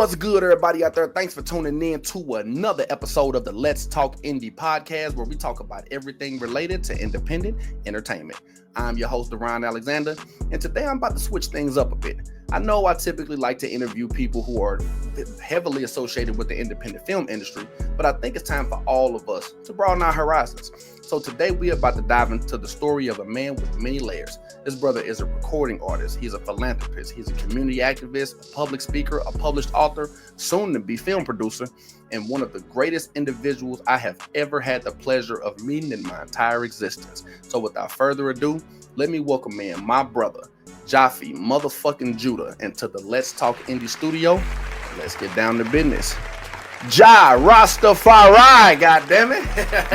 What's good, everybody out there? Thanks for tuning in to another episode of the Let's Talk Indie podcast, where we talk about everything related to independent entertainment. I'm your host, Deron Alexander, and today I'm about to switch things up a bit. I know I typically like to interview people who are heavily associated with the independent film industry, but I think it's time for all of us to broaden our horizons. So today we're about to dive into the story of a man with many layers. This brother is a recording artist, he's a philanthropist, he's a community activist, a public speaker, a published author, soon to be film producer, and one of the greatest individuals I have ever had the pleasure of meeting in my entire existence. So without further ado, let me welcome in my brother, Jaffee motherfucking Judah, into the Let's Talk Indie studio. Let's get down to business. Ja Rastafari, goddammit.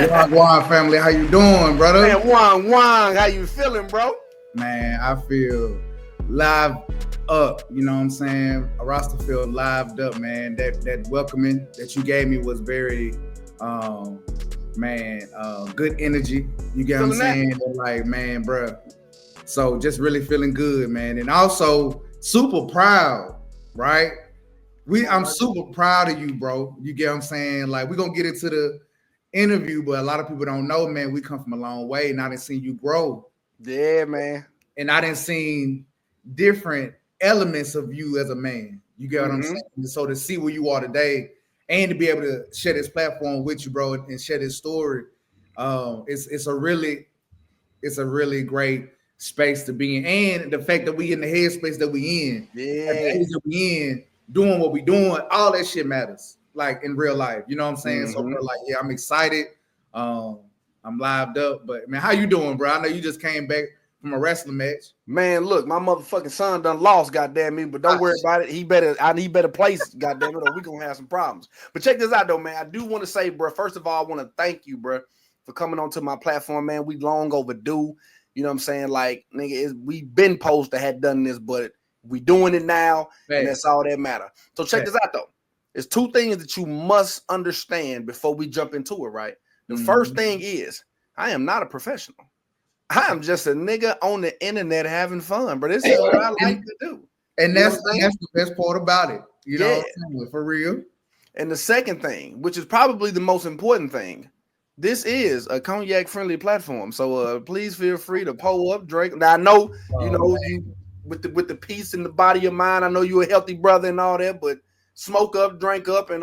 Wagwan family, how you doing, brother? Man, Wang, how you feeling, bro? Man, I feel live up, you know what I'm saying? Rasta feel lived up, man. That welcoming that you gave me was very, good energy. You get what I'm saying? Like, man, bro. So just really feeling good, man. And also super proud, right? I'm super proud of you, bro. You get what I'm saying? Like, we're going to get into the interview, but a lot of people don't know, man, we come from a long way, and I didn't see you grow. Yeah, man. And I didn't see different elements of you as a man. You get what I'm saying? So to see where you are today and to be able to share this platform with you, bro, and share this story, it's a really great space to be in. And the fact that we in the headspace that we in, at the age that we in, doing what we doing, all that shit matters, like in real life. You know what I'm saying? So bro, like, yeah, I'm excited. I'm lived up. But man, how you doing, bro? I know you just came back from a wrestling match. Man, look, my motherfucking son done lost, goddamn me, but don't worry about it. I need better place, goddamn it, or we gonna have some problems. But check this out though, man. I do want to say, bro, first of all, I want to thank you, bro, for coming onto my platform, man. We long overdue. You know what I'm saying? Like, nigga, we been supposed to have done this, but we doing it now, and that's all that matter. So check this out though. There's two things that you must understand before we jump into it, right? The first thing is, I am not a professional. I am just a nigga on the internet having fun, but this is what I like to do. And that's the best part about it. You know what I'm saying? For real. And the second thing, which is probably the most important thing, this is a cognac-friendly platform. So please feel free to pull up, drink. Now I know, you with the peace in the body of mind. I know you're a healthy brother and all that, but smoke up, drink up, and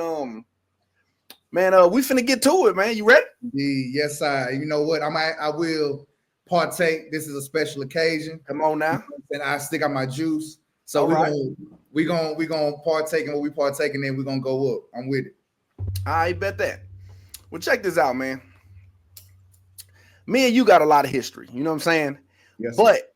man, we finna get to it, man. You ready? Yes, sir. You know what? I will partake. This is a special occasion. Come on now. And I stick out my juice. So we're gonna partake in what we partake, and then we're gonna go up. I'm with it. I bet that. Well, check this out, man. Me and you got a lot of history. You know what I'm saying? Yes. But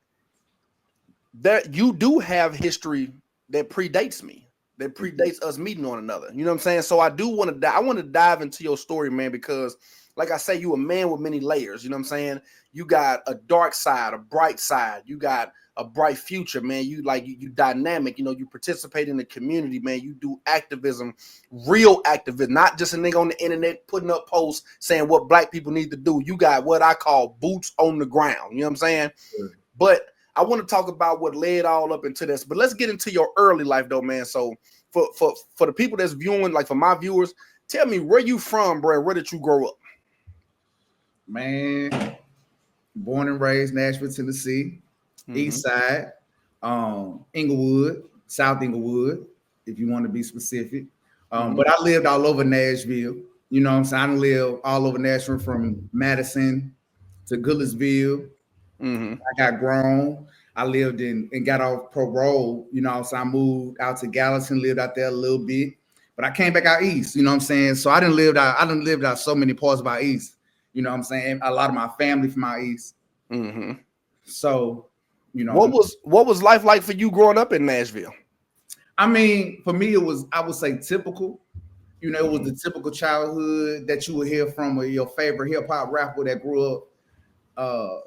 that you do have history that predates me, that predates us meeting one another. You know what I'm saying? So I want to dive into your story, man, because like I say, you a man with many layers. You know what I'm saying? You got a dark side, a bright side. You got a bright future, man. You dynamic. You know, you participate in the community, man. You do activism, real activism, not just a nigga on the internet putting up posts saying what black people need to do. You got what I call boots on the ground. You know what I'm saying? Sure. But I want to talk about what led all up into this, but let's get into your early life though, man. So for the people that's viewing, like for my viewers, tell me where you from, bro. Where did you grow up? Man, born and raised Nashville, Tennessee, East Side, Inglewood, South Inglewood, if you want to be specific. But I lived all over Nashville. You know what I'm saying? I lived all over Nashville from Madison to Goodlettsville. I got grown. I lived in and got off parole. You know, so I moved out to Gallatin, lived out there a little bit, but I came back out east. You know what I'm saying? So I didn't live out so many parts of out east. You know what I'm saying? A lot of my family from out east. So, you know, what was life like for you growing up in Nashville? I mean, for me, it was, I would say, typical. You know, it was the typical childhood that you would hear from your favorite hip hop rapper that grew up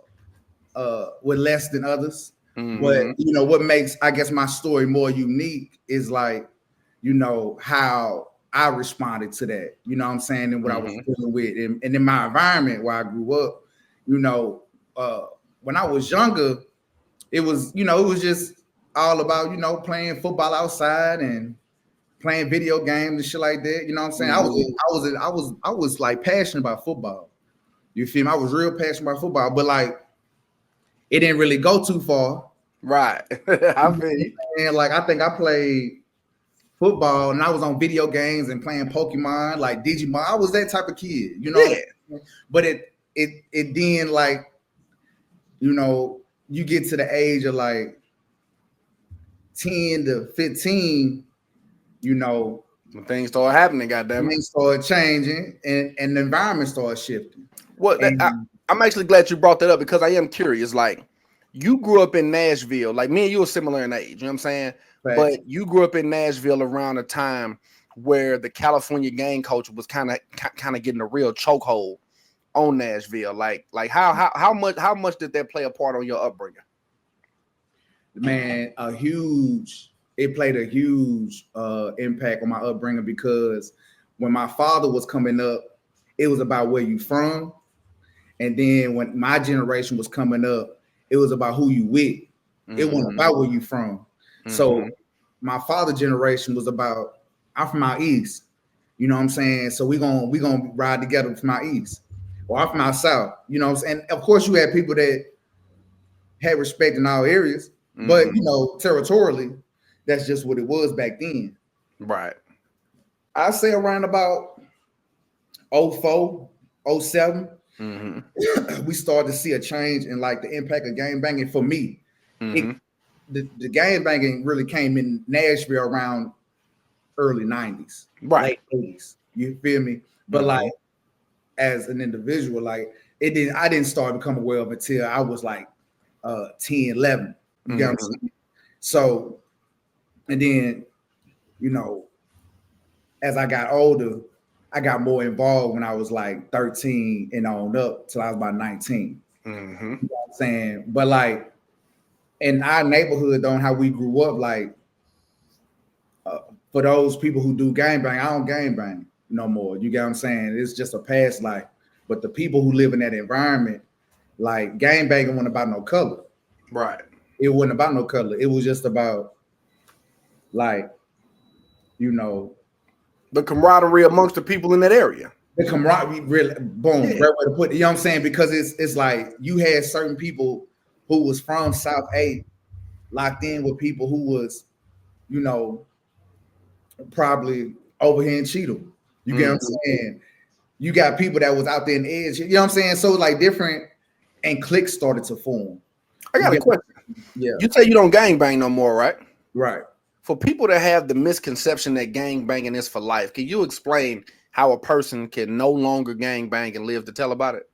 with less than others. But you know what makes, I guess, my story more unique is like, you know, how I responded to that, you know what I'm saying, and what I was dealing with, and in my environment where I grew up. You know, when I was younger, it was just all about, you know, playing football outside and playing video games and shit like that. You know what I'm saying? I was like passionate about football. You feel me? I was real passionate about football, but like it didn't really go too far. Right. I feel you. And like I think I played football and I was on video games and playing Pokemon, like Digimon. I was that type of kid, you know. Yeah. But it then like, you know, you get to the age of like 10 to 15, you know, when things start happening, goddamn it. Things start changing and the environment starts shifting. Well, I'm actually glad you brought that up because I am curious. Like, you grew up in Nashville, like me and you are similar in age, you know what I'm saying? Right. But you grew up in Nashville around a time where the California gang culture was kind of getting a real chokehold on Nashville. Like how much did that play a part on your upbringing? Man, it played a huge impact on my upbringing because when my father was coming up, it was about where you from. And then when my generation was coming up, it was about who you with. Mm-hmm. It wasn't about where you from. Mm-hmm. So my father generation was about, I'm from out east. You know what I'm saying? So we gonna ride together from out east. Or I'm from out south. You know what I'm saying? And of course you had people that had respect in all areas, but you know, territorially, that's just what it was back then. Right. I say around about 04, 07. Mm-hmm. We started to see a change in like the impact of gang banging for me. Mm-hmm. The gang banging really came in Nashville around early 90s, right, late 80s. You feel me? But like as an individual, like I didn't start to become aware of it until I was like 10, 11. You get what I'm saying? So, and then, you know, as I got older, I got more involved when I was like 13 and on up till I was about 19. Mm-hmm. You know what I'm saying? But like in our neighborhood, on how we grew up, like for those people who do gangbang, I don't gangbang no more. You get what I'm saying? It's just a past life. But the people who live in that environment, like gangbanging wasn't about no color. Right. It wasn't about no color. It was just about like, you know, the camaraderie amongst the people in that area. The camaraderie, really, boom, right way to put it. You know what I'm saying? Because it's like you had certain people who was from South 8 locked in with people who was, you know, probably over here in Cheatham. You get what I'm saying? You got people that was out there in Edge. You know what I'm saying? So like different, and cliques started to form. I got a question. Yeah. You say you don't gangbang no more, right? Right. For people that have the misconception that gang banging is for life, can you explain how a person can no longer gang bang and live to tell about it?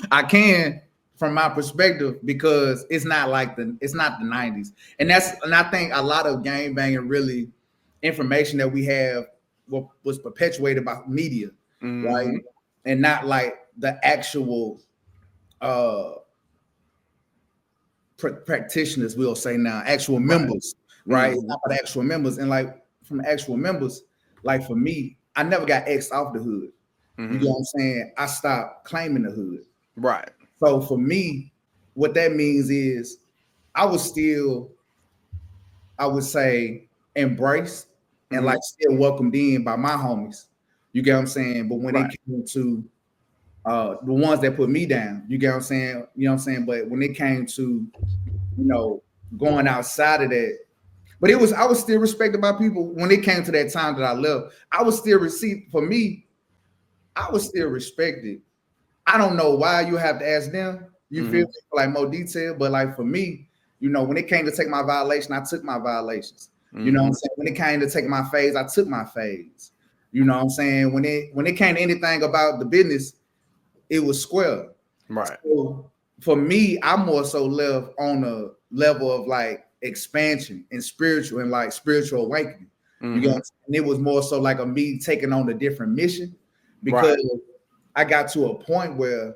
I can, from my perspective, because it's not the 90s. And I think a lot of gang banging really information that we have was perpetuated by media, right? And not like the actual practitioners, we'll say now, actual members, right? Not the actual members. And like from actual members, like for me, I never got X'd off the hood. You know what I'm saying? I stopped claiming the hood. Right. So for me, what that means is I was still, I would say, embraced and like still welcomed in by my homies. You get what I'm saying? But when it came to the ones that put me down, you get what I'm saying? You know what I'm saying? But when it came to, you know, going outside of that, but I was still respected by people. When it came to that time that I left, I was still received. For me, I was still respected. I don't know why you have to ask them. You feel me? Like more detail, but like for me, you know, when it came to take my violation, I took my violations. You know what I'm saying? When it came to take my phase, I took my phase. You know what I'm saying? When it came to anything about the business, it was square. Right. So for me, I more so left on a level of like expansion and spiritual awakening. You know what I'm saying? And it was more so like a me taking on a different mission, because I got to a point where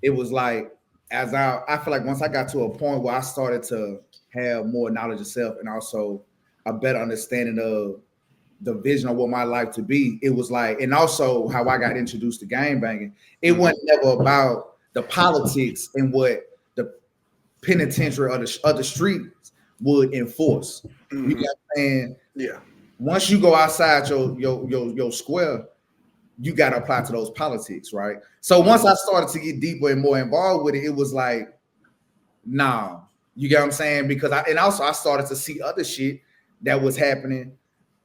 it was like, I feel like once I got to a point where I started to have more knowledge of self and also a better understanding of the vision of what my life to be, it was like, and also how I got introduced to gang banging. It wasn't never about the politics and what the penitentiary or the streets would enforce. Mm-hmm. You know what I'm saying? Yeah. Once you go outside your square, you got to apply to those politics, right? So once I started to get deeper and more involved with it, it was like, nah, you get what I'm saying? Because I started to see other shit that was happening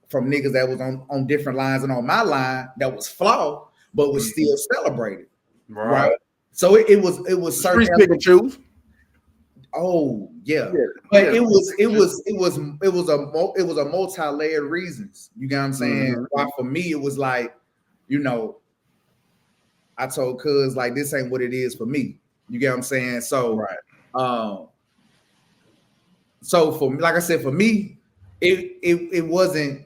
from niggas that was on different lines and on my line that was flawed, but was still celebrated, right? So it was certain pick and choose. Oh yeah, but it was a multi-layered reasons. You get what I'm saying? Mm-hmm. Why for me it was like, you know, I told cuz like this ain't what it is for me. You get what I'm saying? So so for me, like I said, for me, it wasn't.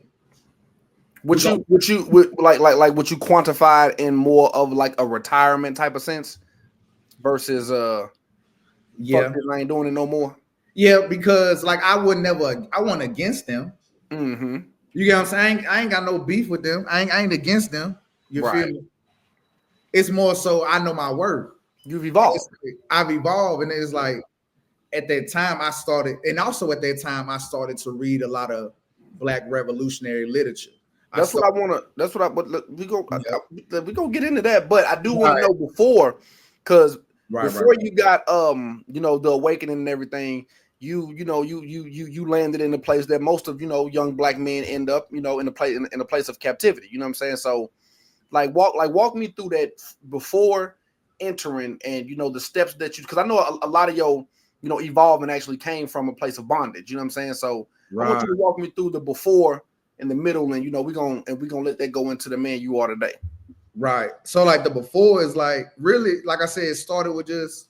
Would you would you quantify it in more of like a retirement type of sense versus yeah, fuck this, I ain't doing it no more? Yeah, because like I wasn't against them. Mm-hmm. You get what I'm saying? I ain't got no beef with them. I ain't against them. You feel me? It's more so I know my worth. You've evolved. I've evolved, and it's like at that time I started, and also at that time I started to read a lot of Black revolutionary literature. That's what I want to. That's what I. But look, we gonna get into that. But I do want to know before, because before you got you know, the awakening and everything, you landed in a place that most of young Black men end up in a place of captivity. You know what I'm saying? So like walk me through that before entering, and the steps that you, because I know a lot of your evolving actually came from a place of bondage. You know what I'm saying? So I want you to walk me through the before, in the middle, and we're gonna let that go into the man you are today. Right. So like the before is like really, like I said, it started with just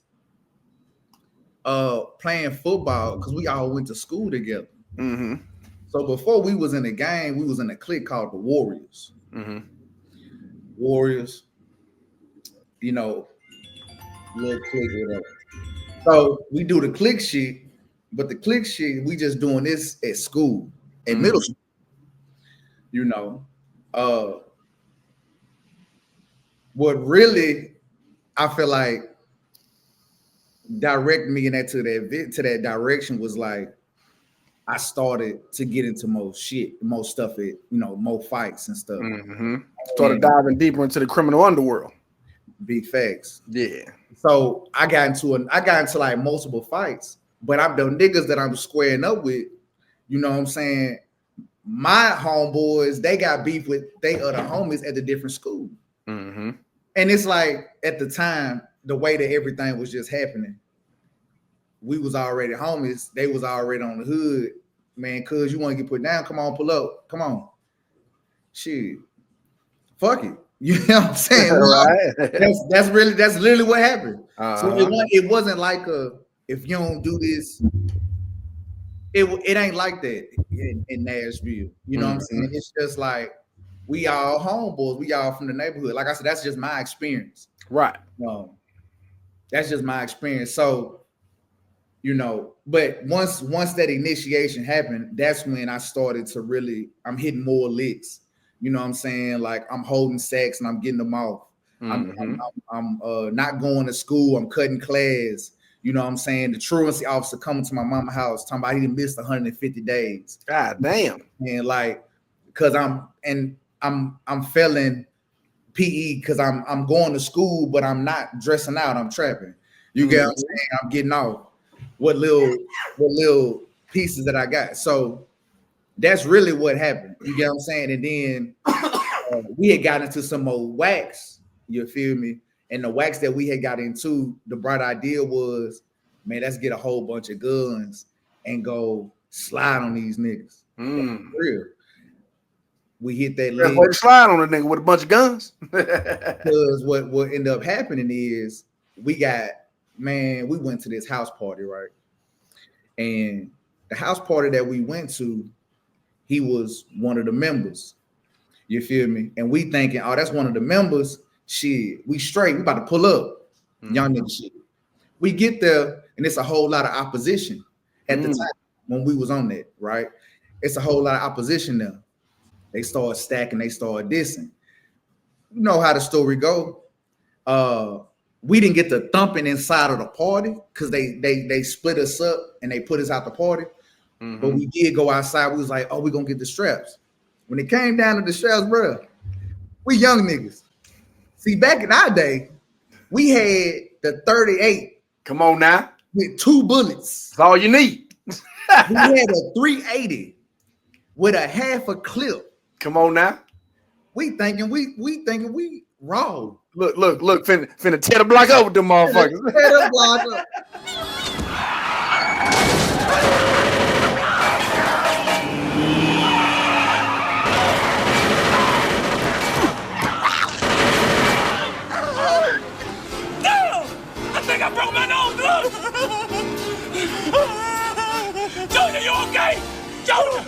playing football because we all went to school together. Mm-hmm. So before we was in a game, we was in a clique called the Warriors. Mm-hmm. Warriors, little clique, whatever. So we do the clique shit, but the clique shit, we just doing this at school, at middle school. What really I feel like directed me in that to that direction was like I started to get into more stuff, more fights and stuff. Mm-hmm. Started diving deeper into the criminal underworld. Big facts. Yeah. So I got into like multiple fights, but I'm the niggas that I'm squaring up with. You know what I'm saying? My homeboys, they got beef with they other homies at the different school. Mm-hmm. And it's like at the time, the way that everything was just happening, we was already homies. They was already on the hood. Man, cuz you want to get put down? Come on, pull up. Come on. Shit. Fuck it. You know what I'm saying? Right. That's literally what happened. So it wasn't like if you don't do this, it ain't like that in Nashville. You know what I'm saying? It's just like we all homeboys, we all from the neighborhood. Like I said, that's just my experience. Right. That's just my experience. So, but once that initiation happened, that's when I started to really, I'm hitting more licks. You know what I'm saying? Like I'm holding sacks and I'm getting them off. I'm not going to school. I'm cutting class. You know what I'm saying? The truancy officer coming to my mama's house talking about he done missed 150 days. God damn. And like, cause I'm failing PE because I'm going to school, but I'm not dressing out. I'm trapping. You get what I'm saying? I'm getting off what little pieces that I got. So that's really what happened. You get what I'm saying? And then we had got into some more wax. You feel me? And the wax that we had got into, the bright idea was, man, let's get a whole bunch of guns and go slide on these niggas. Real. We hit that lead. Slide on a nigga with a bunch of guns. Because what ended up happening is we went to this house party, right? And the house party that we went to, he was one of the members. You feel me? And we thinking, oh, that's one of the members. Shit, we straight. We about to pull up. Young nigga shit. We get there, and it's a whole lot of opposition at the time when we was on that, right? It's a whole lot of opposition there. They start stacking, they start dissing. You know how the story go. We didn't get the thumping inside of the party because they split us up and they put us out the party. But we did go outside. We was like, oh, we're gonna get the straps. When it came down to the straps, bro, we young niggas. See, back in our day, we had the 38. Come on now. With 2 bullets. That's all you need. We had a 380 with a half a clip. Come on now. We thinking we raw. Look, finna tear the block over them motherfuckers. Tear the block up. I broke my nose, look! Junior, you okay? Junior!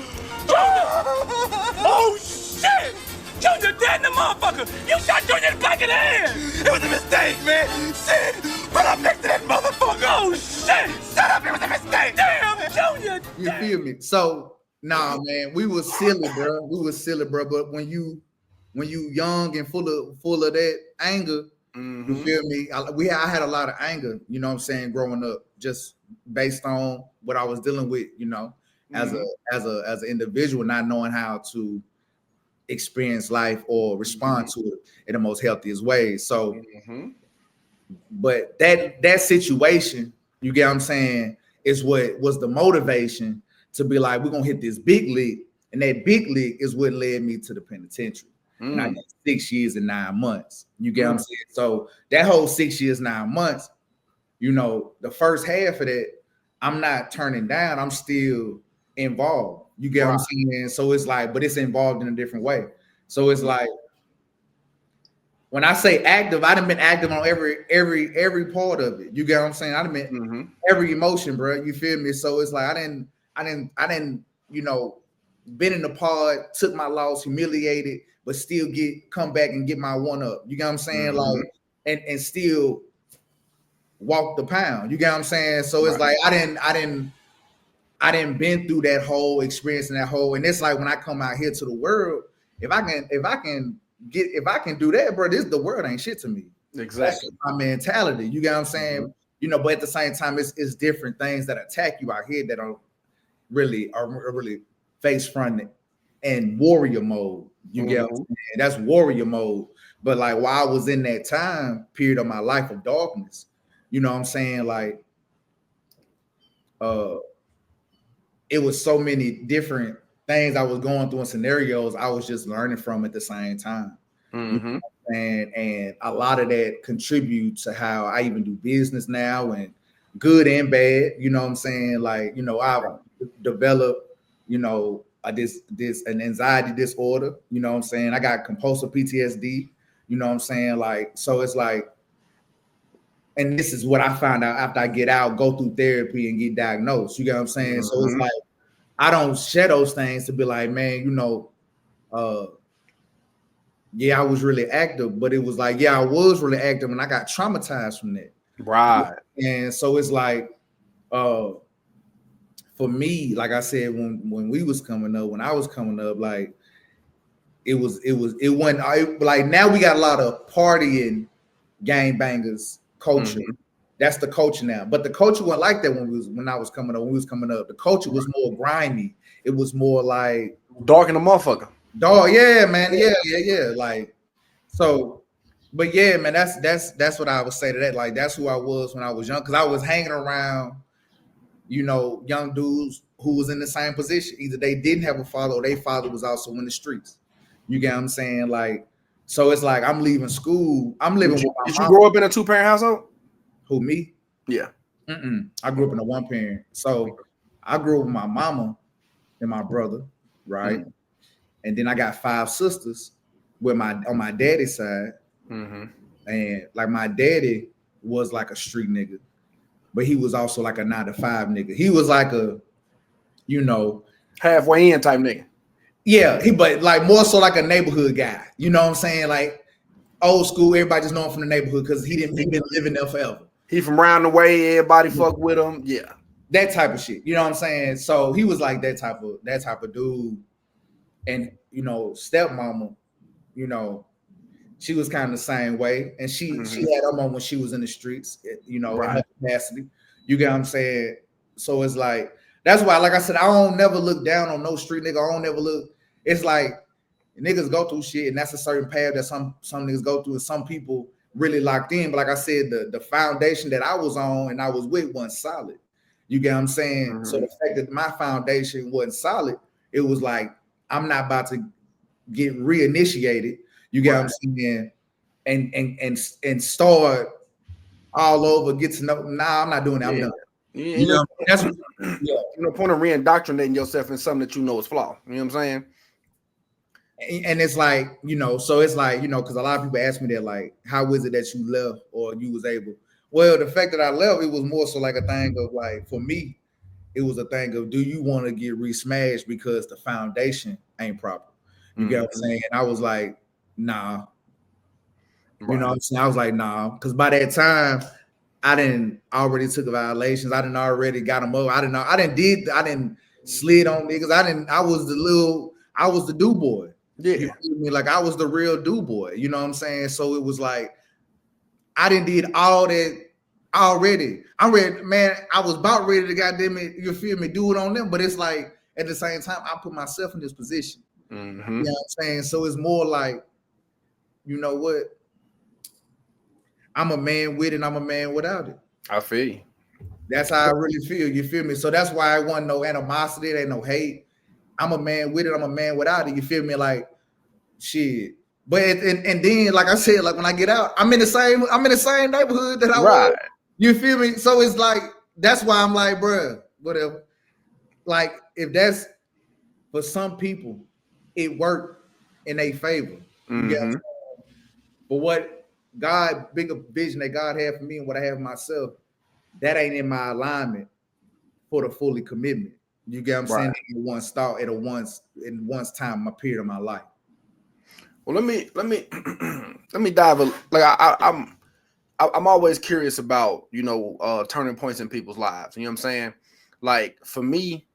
Oh, shit! Junior dead in the motherfucker! You shot Junior in the back of the head! It was a mistake, man! Shit! But I'm next to that motherfucker! Oh, shit! Shut up! It was a mistake! Damn! Junior! You feel me? So, nah, man, we was silly, bro. But when you young and full of that anger, you feel me? I had a lot of anger, you know what I'm saying, growing up, just based on what I was dealing with, you know, as an individual, not knowing how to experience life or respond to it in the most healthiest way. So, but that situation, you get what I'm saying, is what was the motivation to be like, we're gonna hit this big league, and that big league is what led me to the penitentiary. And I got 6 years and 9 months. You get what I'm saying? So that whole 6 years, 9 months, you know, the first half of that, I'm not turning down. I'm still involved. You get what I'm saying? So it's like, but it's involved in a different way. So it's like, when I say active, I done been active on every part of it. You get what I'm saying? I done been every emotion, bro. You feel me? So it's like I didn't, you know, been in the pod, took my loss, humiliated, but still come back and get my one up. You get what I'm saying? Like, and still walk the pound. You get what I'm saying? So it's like I didn't been through that whole experience and that whole, and it's like when I come out here to the world, if I can do that, bro, the world ain't shit to me. Exactly. That's my mentality. You get what I'm saying? You know, but at the same time, it's different things that attack you out here that are really face fronted and warrior mode. You get what I'm saying? That's warrior mode. But like while I was in that time period of my life of darkness, you know what I'm saying? Like it was so many different things I was going through and scenarios I was just learning from at the same time. You know what I'm saying? And a lot of that contributes to how I even do business now, and good and bad. You know what I'm saying? Like, you know, I've developed, you know, an anxiety disorder. You know what I'm saying? I got compulsive PTSD. You know what I'm saying? Like, so it's like, and this is what I found out after I get out, go through therapy and get diagnosed. You get what I'm saying? So it's like, I don't share those things to be like, man, you know, yeah, I was really active, but it was like, yeah, I was really active and I got traumatized from that. Right. And so it's like, for me, like I said, when we was coming up, when I was coming up, like it went like now we got a lot of partying gangbangers culture. That's the culture now. But the culture wasn't like that when I was coming up. When we was coming up, the culture was more grimy. It was more like dark in the motherfucker. Dog, yeah, man, yeah. Like, so, but yeah, man, that's what I would say to that. Like, that's who I was when I was young, because I was hanging around, you know, young dudes who was in the same position. Either they didn't have a father or their father was also in the streets. You get what I'm saying? Like, so it's like I'm leaving school. I'm living with my Did mom. You grow up in a 2-parent household? Who, me? Yeah. I grew up in a 1-parent. So I grew up with my mama and my brother, right? And then I got 5 sisters on my daddy's side. And like my daddy was like a street nigga, but he was also like a 9-to-5 nigga. He was like a, you know, halfway in type nigga. Yeah, but like more so like a neighborhood guy. You know what I'm saying? Like old school, everybody just know him from the neighborhood because he been living there forever. He from round the way, everybody fuck with him. Yeah. That type of shit. You know what I'm saying? So he was like that type of dude. And you know, stepmama, you know, she was kind of the same way. And she had her mom when she was in the streets, you know, in her capacity. You get what I'm saying? So it's like That's why, like I said, I don't never look down on no street nigga. I don't never look. It's like niggas go through shit, and that's a certain path that some niggas go through, and some people really locked in. But like I said, the foundation that I was on and I was with wasn't solid. You get what I'm saying? Mm-hmm. So the fact that my foundation wasn't solid, it was like I'm not about to get reinitiated. You get what I'm saying? And start all over, get to know. Nah, I'm not doing that. I'm done. You know, that's what, no point of re-indoctrinating yourself in something that you know is flawed. You know what I'm saying? And it's like, you know, so it's like, you know, because a lot of people ask me that, like, how is it that you left or you was able? Well, the fact that I left, it was more so like a thing of like, for me, it was a thing of, do you want to get re-smashed because the foundation ain't proper? You get what I'm saying? And I was like, nah. You know what I'm saying? I was like, nah, because by that time, I didn't already took violations. I didn't already got them up. I didn't slid on niggas. I was the do boy. Yeah. You feel me? Like I was the real do boy. You know what I'm saying? So it was like, I didn't did all that already. I'm ready, man. I was about ready to goddamn it, you feel me, do it on them. But it's like, at the same time, I put myself in this position. Mm-hmm. You know what I'm saying? So it's more like, you know what? I'm a man with it, and I'm a man without it. I feel you. That's how I really feel. You feel me? So that's why I want no animosity, there ain't no hate. I'm a man with it, I'm a man without it. You feel me? Like shit. But and then, like I said, like when I get out, I'm in the same neighborhood that I was. You feel me? So it's like that's why I'm like, bruh, whatever. Like if that's for some people, it worked in their favor. Mm-hmm. You know? But what God, bigger vision that God had for me and what I have for myself, that ain't in my alignment for the fully commitment. You get what I'm saying? In one start in once time, my period of my life. Well, let me dive I'm always curious about, you know, turning points in people's lives. You know what I'm saying? Like for me,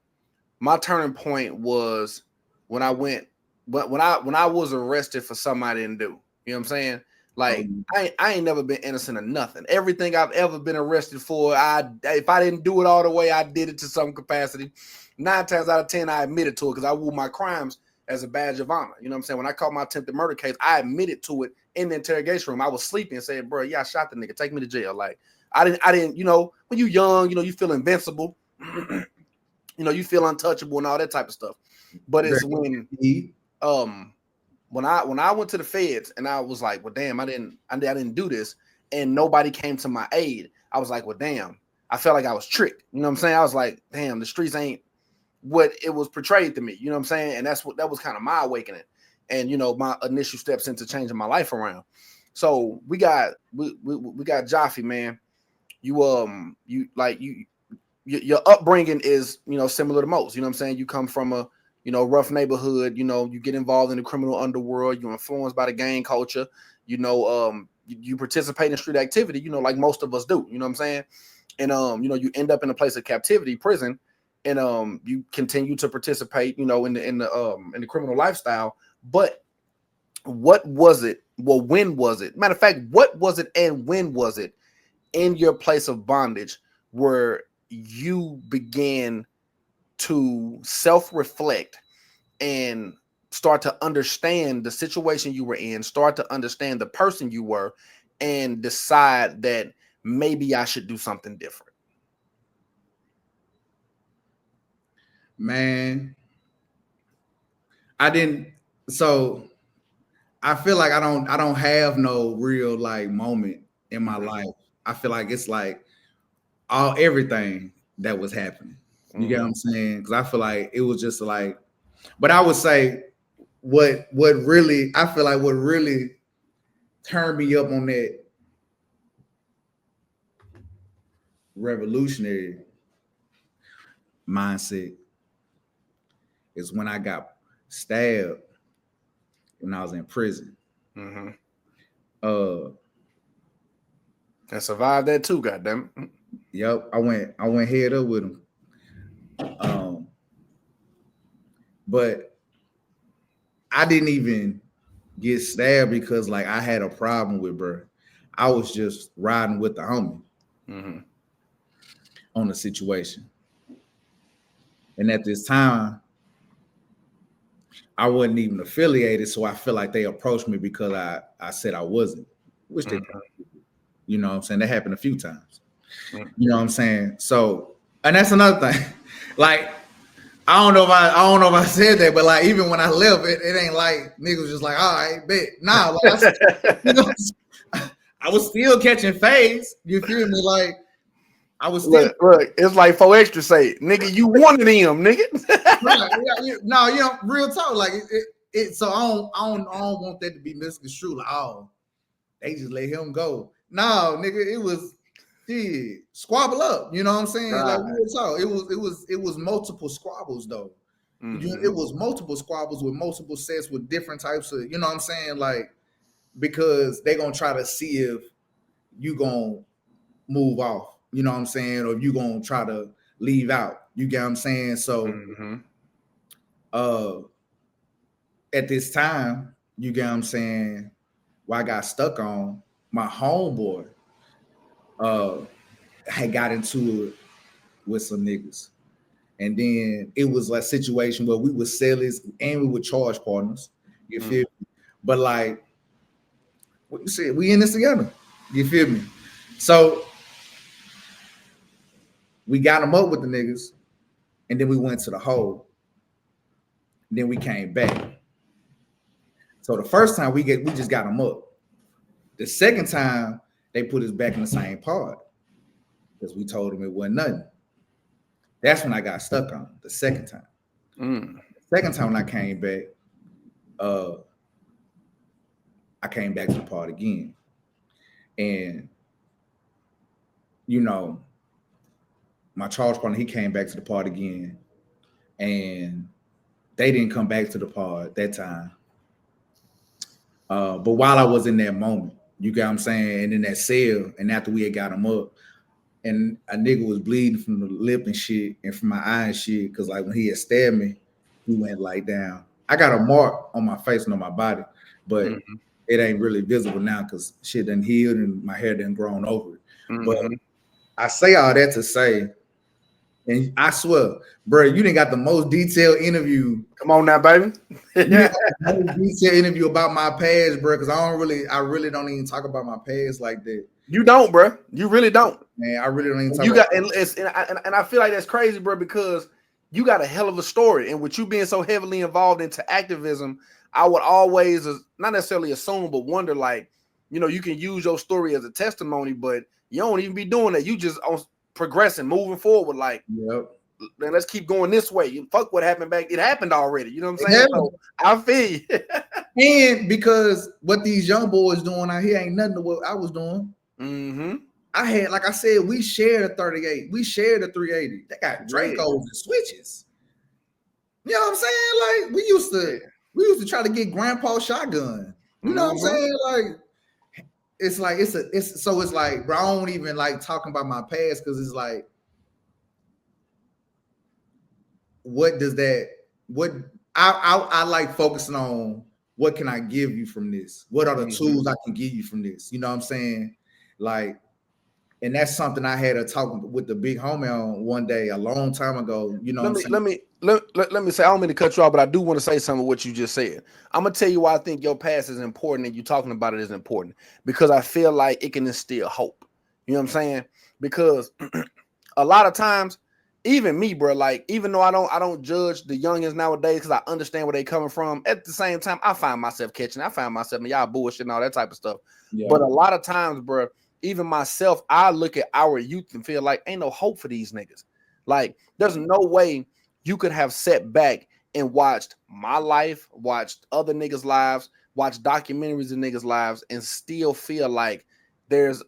my turning point was when I was arrested for something I didn't do. You know what I'm saying? Like I ain't never been innocent of nothing. Everything I've ever been arrested for, if I didn't do it all the way, I did it to some capacity. 9 times out of 10, I admitted to it because I wore my crimes as a badge of honor. You know what I'm saying? When I caught my attempted murder case, I admitted to it in the interrogation room. I was sleeping and said, bro, yeah, I shot the nigga. Take me to jail. Like I didn't, you know, when you young, you know, you feel invincible. You know, you feel untouchable and all that type of stuff. But it's when I went to the feds and I was like, well, damn, I didn't do this, and nobody came to my aid. I was like, well, damn, I felt like I was tricked. You know what I'm saying? I was like, damn, the streets ain't what it was portrayed to me. You know what I'm saying? And that was kind of my awakening, and you know, my initial steps into changing my life around. So we got Jaffee, man. Your upbringing is, you know, similar to most. You know what I'm saying? You come from a, you know, rough neighborhood. You know, you get involved in the criminal underworld. You're influenced by the gang culture. You know, you participate in street activity. You know, like most of us do. You know what I'm saying? And you know, you end up in a place of captivity, prison, and you continue to participate. You know, in the criminal lifestyle. But what was it? Well, when was it? Matter of fact, what was it and when was it in your place of bondage where you began to self-reflect and start to understand the situation you were in, start to understand the person you were, and decide that maybe I should do something different? Man, I didn't. So I feel like I don't have no real like moment in my life. I feel like it's like everything that was happening. You get what I'm saying? Because I feel like it was just like, but I would say what really turned me up on that revolutionary mindset is when I got stabbed when I was in prison. And survived that too, goddamn. Yep, I went head up with him. But I didn't even get stabbed because like I had a problem with bro. I was just riding with the homie on the situation. And at this time, I wasn't even affiliated, so I feel like they approached me because I said I wasn't, which they you know what I'm saying? That happened a few times. You know what I'm saying? So, and that's another thing. Like, I don't know if I said that, but like even when I left, it ain't like niggas just like, all right, bet. Nah, like I was still catching fades. You feel me? Like I was still look, it's like 4 Extra say, nigga, you one of them, nigga. No, real talk. Like it so I don't want that to be misconstrued. Like, oh, they just let him go. No, nigga, it was squabble up. You know what I'm saying? Right. Like real talk. It was multiple squabbles though. It was multiple squabbles with multiple sets with different types of, you know what I'm saying? Like, because they're gonna try to see if you gonna move off, you know what I'm saying, or you gonna try to leave out. You get what I'm saying? So at this time, you get what I'm saying, what I got stuck on, my homeboy had got into it with some niggas. And then it was like a situation where we were sellers and we were charge partners. You feel me? But like what you said, we in this together. You feel me? So we got them up with the niggas, and then we went to the hole. Then we came back. So the first time we just got them up. The second time they put us back in the same part because we told them it wasn't nothing. That's when I got stuck on the second time. The second time when I came back, I came back to the part again. And, you know, my charge partner, he came back to the part again. And they didn't come back to the part that time. But while I was in that moment, you get what I'm saying, and in that cell, and after we had got him up, and a nigga was bleeding from the lip and shit, and from my eye and shit, because like when he had stabbed me, he went like down. I got a mark on my face and on my body, but it ain't really visible now because shit done healed and my hair done grown over it. But I say all that to say, and I swear, bro, you didn't got the most detailed interview. Come on now, baby. The most detailed interview about my past, bro, because I really don't even talk about my past like that. You don't, bro. You really don't. Man, I really don't even talk you about got and I feel like that's crazy, bro, because you got a hell of a story. And with you being so heavily involved into activism, I would always not necessarily assume, but wonder, like, you know, you can use your story as a testimony, but you don't even be doing that. You just on progressing, moving forward, like, yep. Then let's keep going this way. You fuck what happened back. It happened already. You know what I'm saying? So I feel you. And because what these young boys doing out here ain't nothing to what I was doing. I had, like I said, we shared a 38. We shared a 380. They got Dracos and switches. You know what I'm saying? Like we used to try to get grandpa's shotgun. You know what I'm saying? Like it's like, bro, I don't even like talking about my past because it's like, I like focusing on what can I give you from this? What are the tools I can give you from this? You know what I'm saying? Like, and that's something I had a talk with the big homie on one day a long time ago. You know what I'm saying? Let me say, I don't mean to cut you off, but I do want to say something of what you just said. I'm gonna tell you why I think your past is important and you talking about it is important, because I feel like it can instill hope. You know what I'm saying? Because a lot of times, even me, bro, like, even though I don't judge the youngins nowadays because I understand where they coming from, at the same time, I find myself catching. I find myself in y'all bullshit and all that type of stuff. Yeah. But a lot of times, bro, even myself, I look at our youth and feel like ain't no hope for these niggas. Like, there's no way you could have sat back and watched my life, watched other niggas' lives, watched documentaries of niggas' lives, and still feel like there's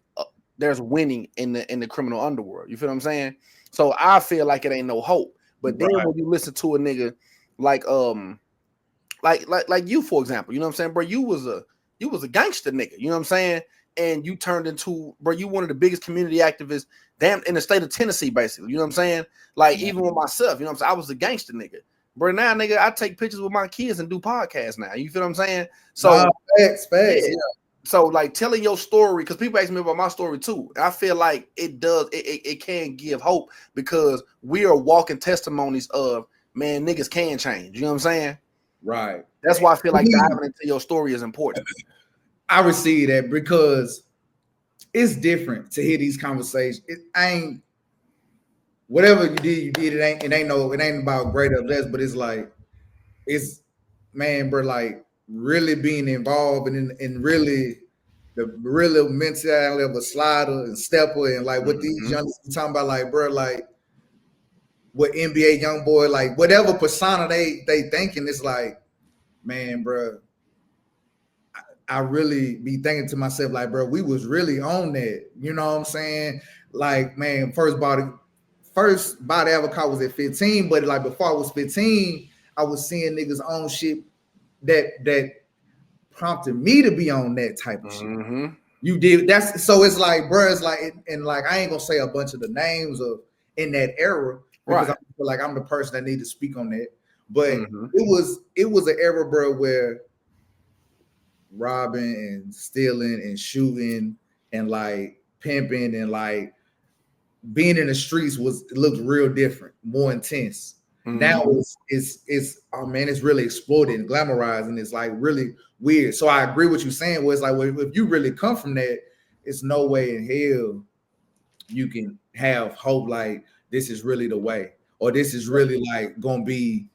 winning in the criminal underworld. You feel what I'm saying? So I feel like it ain't no hope. But then when you listen to a nigga like you, for example, you know what I'm saying, bro, you was a gangster nigga, you know what I'm saying? And you turned into, bro, you one of the biggest community activists damn in the state of Tennessee, basically. You know what I'm saying? Like, even with myself, you know what I'm saying? I was a gangster nigga. Bro, now, nigga, I take pictures with my kids and do podcasts now. You feel what I'm saying? So, facts. Yeah. So like telling your story, because people ask me about my story too. I feel like it can give hope because we are walking testimonies of, man, niggas can change. You know what I'm saying? Right. That's why I feel like diving into your story is important. I receive that because it's different to hear these conversations. I ain't whatever you did. It ain't about greater or less, but it's like it's man, bro, like really being involved in really the real mentality of a slider and stepper and like what these young talking about, like, bro, like what NBA young boy, like whatever persona they thinking, it's like, man, bro, I really be thinking to myself, like, bro, we was really on that. You know what I'm saying? Like, man, first body avocado was at 15, but like before I was 15, I was seeing niggas on shit that prompted me to be on that type of shit. You did that's so it's like, bro, it's like, and like I ain't gonna say a bunch of the names of in that era because I feel like I'm the person that need to speak on that. But it was an era, bro, where robbing and stealing and shooting and like pimping and like being in the streets looked real different, more intense. Now it's oh man, it's really exploded and glamorized and it's like really weird. So I agree with you saying, where it's like, well, if you really come from that, it's no way in hell you can have hope like this is really the way, or this is really like gonna be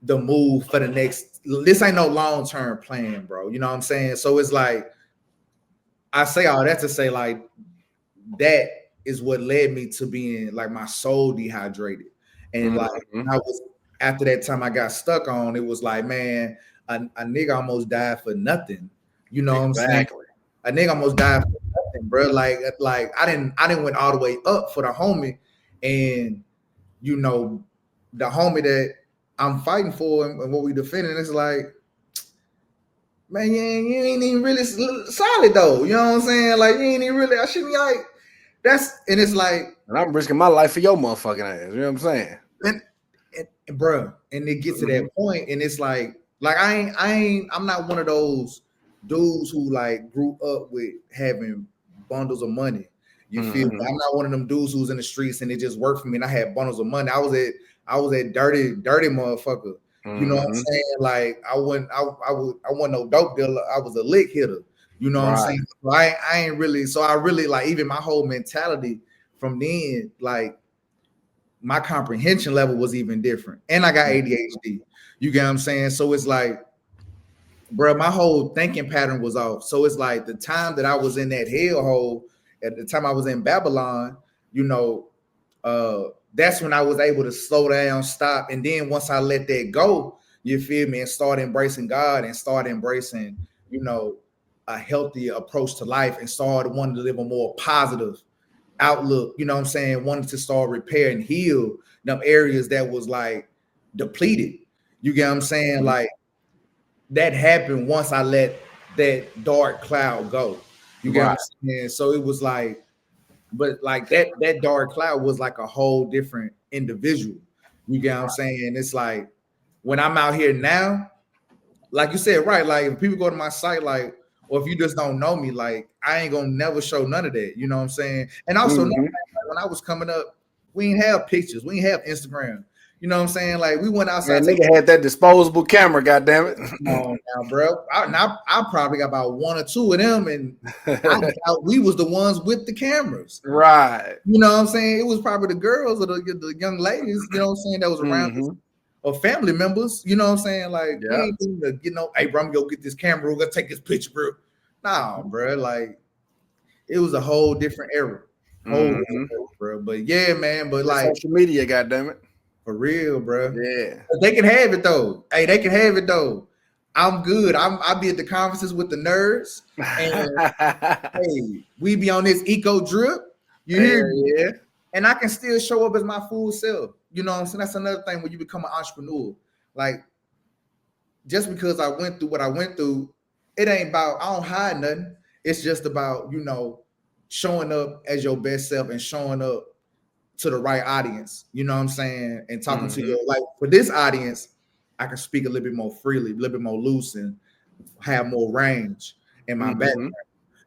the move for the next. This ain't no long-term plan, bro. You know what I'm saying? So it's like, I say all that to say, like, that is what led me to being like my soul dehydrated. And like I was, after that time I got stuck on, it was like, man, a nigga almost died for nothing. You know what I'm saying? A nigga almost died for nothing, bro. Like I didn't went all the way up for the homie, and you know, the homie that I'm fighting for and what we defending, it's like, man, you ain't even really solid though. You know what I'm saying? Like, you ain't even really, I shouldn't be like, and it's like, and I'm risking my life for your motherfucking ass. You know what I'm saying? And bro, and it gets to that point, and it's like I'm not one of those dudes who like grew up with having bundles of money. You feel me? I'm not one of them dudes who's in the streets and it just worked for me and I had bundles of money. I was at dirty motherfucker. You know what I'm saying? Like I wasn't no dope dealer. I was a lick hitter. You know what I'm saying? So I ain't really, so I really like, even my whole mentality from then, like my comprehension level was even different. And I got ADHD. You get what I'm saying? So it's like, bro, my whole thinking pattern was off. So it's like the time that I was in that hellhole, at the time I was in Babylon, you know, that's when I was able to slow down, stop. And then once I let that go, you feel me, and start embracing God and start embracing, you know, a healthy approach to life and started wanting to live a more positive outlook, you know what I'm saying? Wanted to start repair and heal them areas that was like depleted. You get what I'm saying? Like that happened once I let that dark cloud go. You get what I'm saying? So it was like, but like that dark cloud was like a whole different individual. You get what I'm saying? It's like when I'm out here now, like you said, right? Like if people go to my site, like, or if you just don't know me, like I ain't gonna never show none of that. You know what I'm saying? And also, when I was coming up, we didn't have pictures, we didn't have Instagram. You know what I'm saying? Like we went outside. Man, nigga had that disposable camera, goddamn it. No, now, bro. I probably got about one or two of them, and we was the ones with the cameras, right? You know what I'm saying? It was probably the girls or the young ladies. You know what I'm saying? That was around. Or family members, you know what I'm saying? Like, we ain't gonna get no, hey, bro, I'm gonna go get this camera, we're gonna take this picture, bro. Nah, bro, like, it was a whole different era. Different era, bro. But yeah, man, but like social media, goddammit. For real, bro. Yeah. They can have it though. Hey, they can have it though. I'm good. I'll be at the conferences with the nerds. And hey, we be on this eco drip. You hear me? Yeah. And I can still show up as my full self. You know what I'm saying? That's another thing when you become an entrepreneur. Like, just because I went through what I went through, it ain't about, I don't hide nothing. It's just about, you know, showing up as your best self and showing up to the right audience. You know what I'm saying? And talking to you. Like, for this audience, I can speak a little bit more freely, a little bit more loose and have more range. and my background.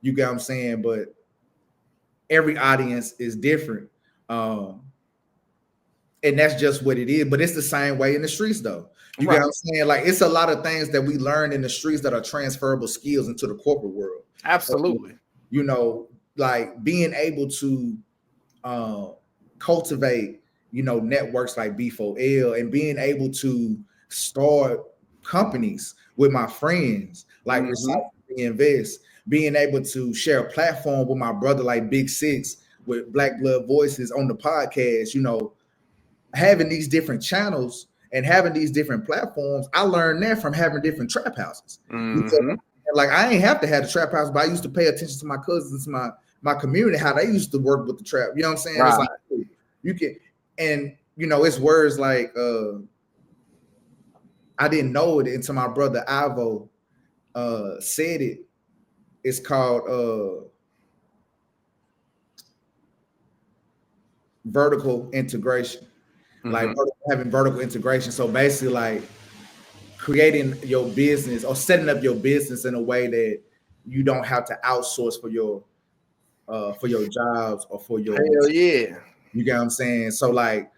You get what I'm saying? But every audience is different. And that's just what it is. But it's the same way in the streets, though. You get what I'm saying? Like, it's a lot of things that we learn in the streets that are transferable skills into the corporate world. Absolutely. So, you know, like being able to cultivate, you know, networks like B4L and being able to start companies with my friends, like Recycle Invest, being able to share a platform with my brother like Big Six with Black Blood Voices on the podcast, you know, having these different channels and having these different platforms. I learned that from having different trap houses. Like, I ain't have to have the trap house, but I used to pay attention to my cousins, my community, how they used to work with the trap. You know what I'm saying? It's like, you can, and you know, it's words like I didn't know it until my brother Ivo said it. It's called vertical integration. Like having vertical integration. So basically, like creating your business or setting up your business in a way that you don't have to outsource for your jobs or for your you get what I'm saying? So like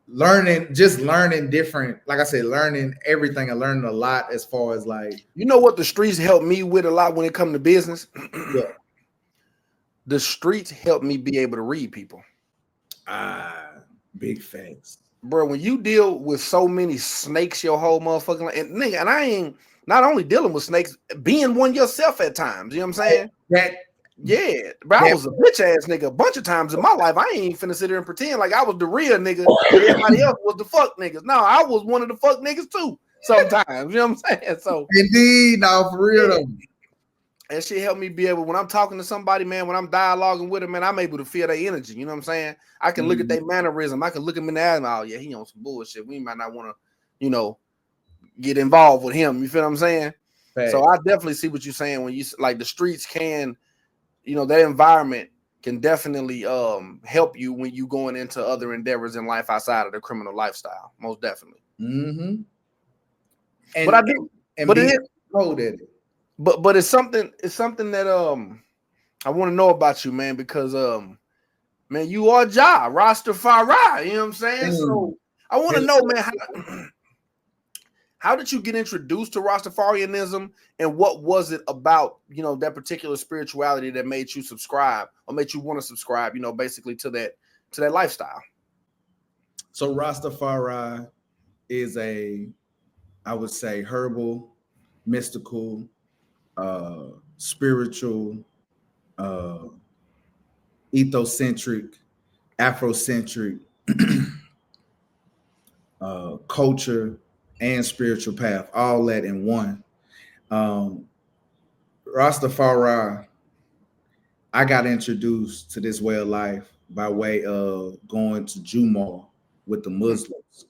learning different, like I said, learning everything and learning a lot as far as like, you know what the streets helped me with a lot when it comes to business? Yeah. The streets helped me be able to read people. Big facts. Bro, when you deal with so many snakes your whole motherfucking life, and nigga, and I ain't not only dealing with snakes, being one yourself at times, you know what I'm saying? But I was a bitch ass nigga a bunch of times in my life. I ain't finna sit here and pretend like I was the real nigga. Everybody else was the fuck niggas. No, I was one of the fuck niggas too sometimes, you know what I'm saying? So indeed, no, for real though. And shit helped me be able, when I'm talking to somebody, man, when I'm dialoguing with them, man, I'm able to feel their energy. You know what I'm saying? I can look at their mannerism. I can look them in the eye and, oh, yeah, he on some bullshit. We might not want to, you know, get involved with him. You feel what I'm saying? Right. So I definitely see what you're saying when you, like, the streets can, you know, that environment can definitely help you when you going into other endeavors in life outside of the criminal lifestyle. Most definitely. And, but I do. And but it is cold at it. But it's something that I want to know about you, man, because man, you are Rastafari, you know what I'm saying? So I want to know, man, how did you get introduced to Rastafarianism, and what was it about, you know, that particular spirituality that made you subscribe or made you want to subscribe, you know, basically to that lifestyle? So Rastafari is I would say, herbal, mystical, spiritual, ethocentric, Afrocentric, culture and spiritual path, all that in one. Rastafari, I got introduced to this way of life by way of going to Jumu'ah with the Muslims.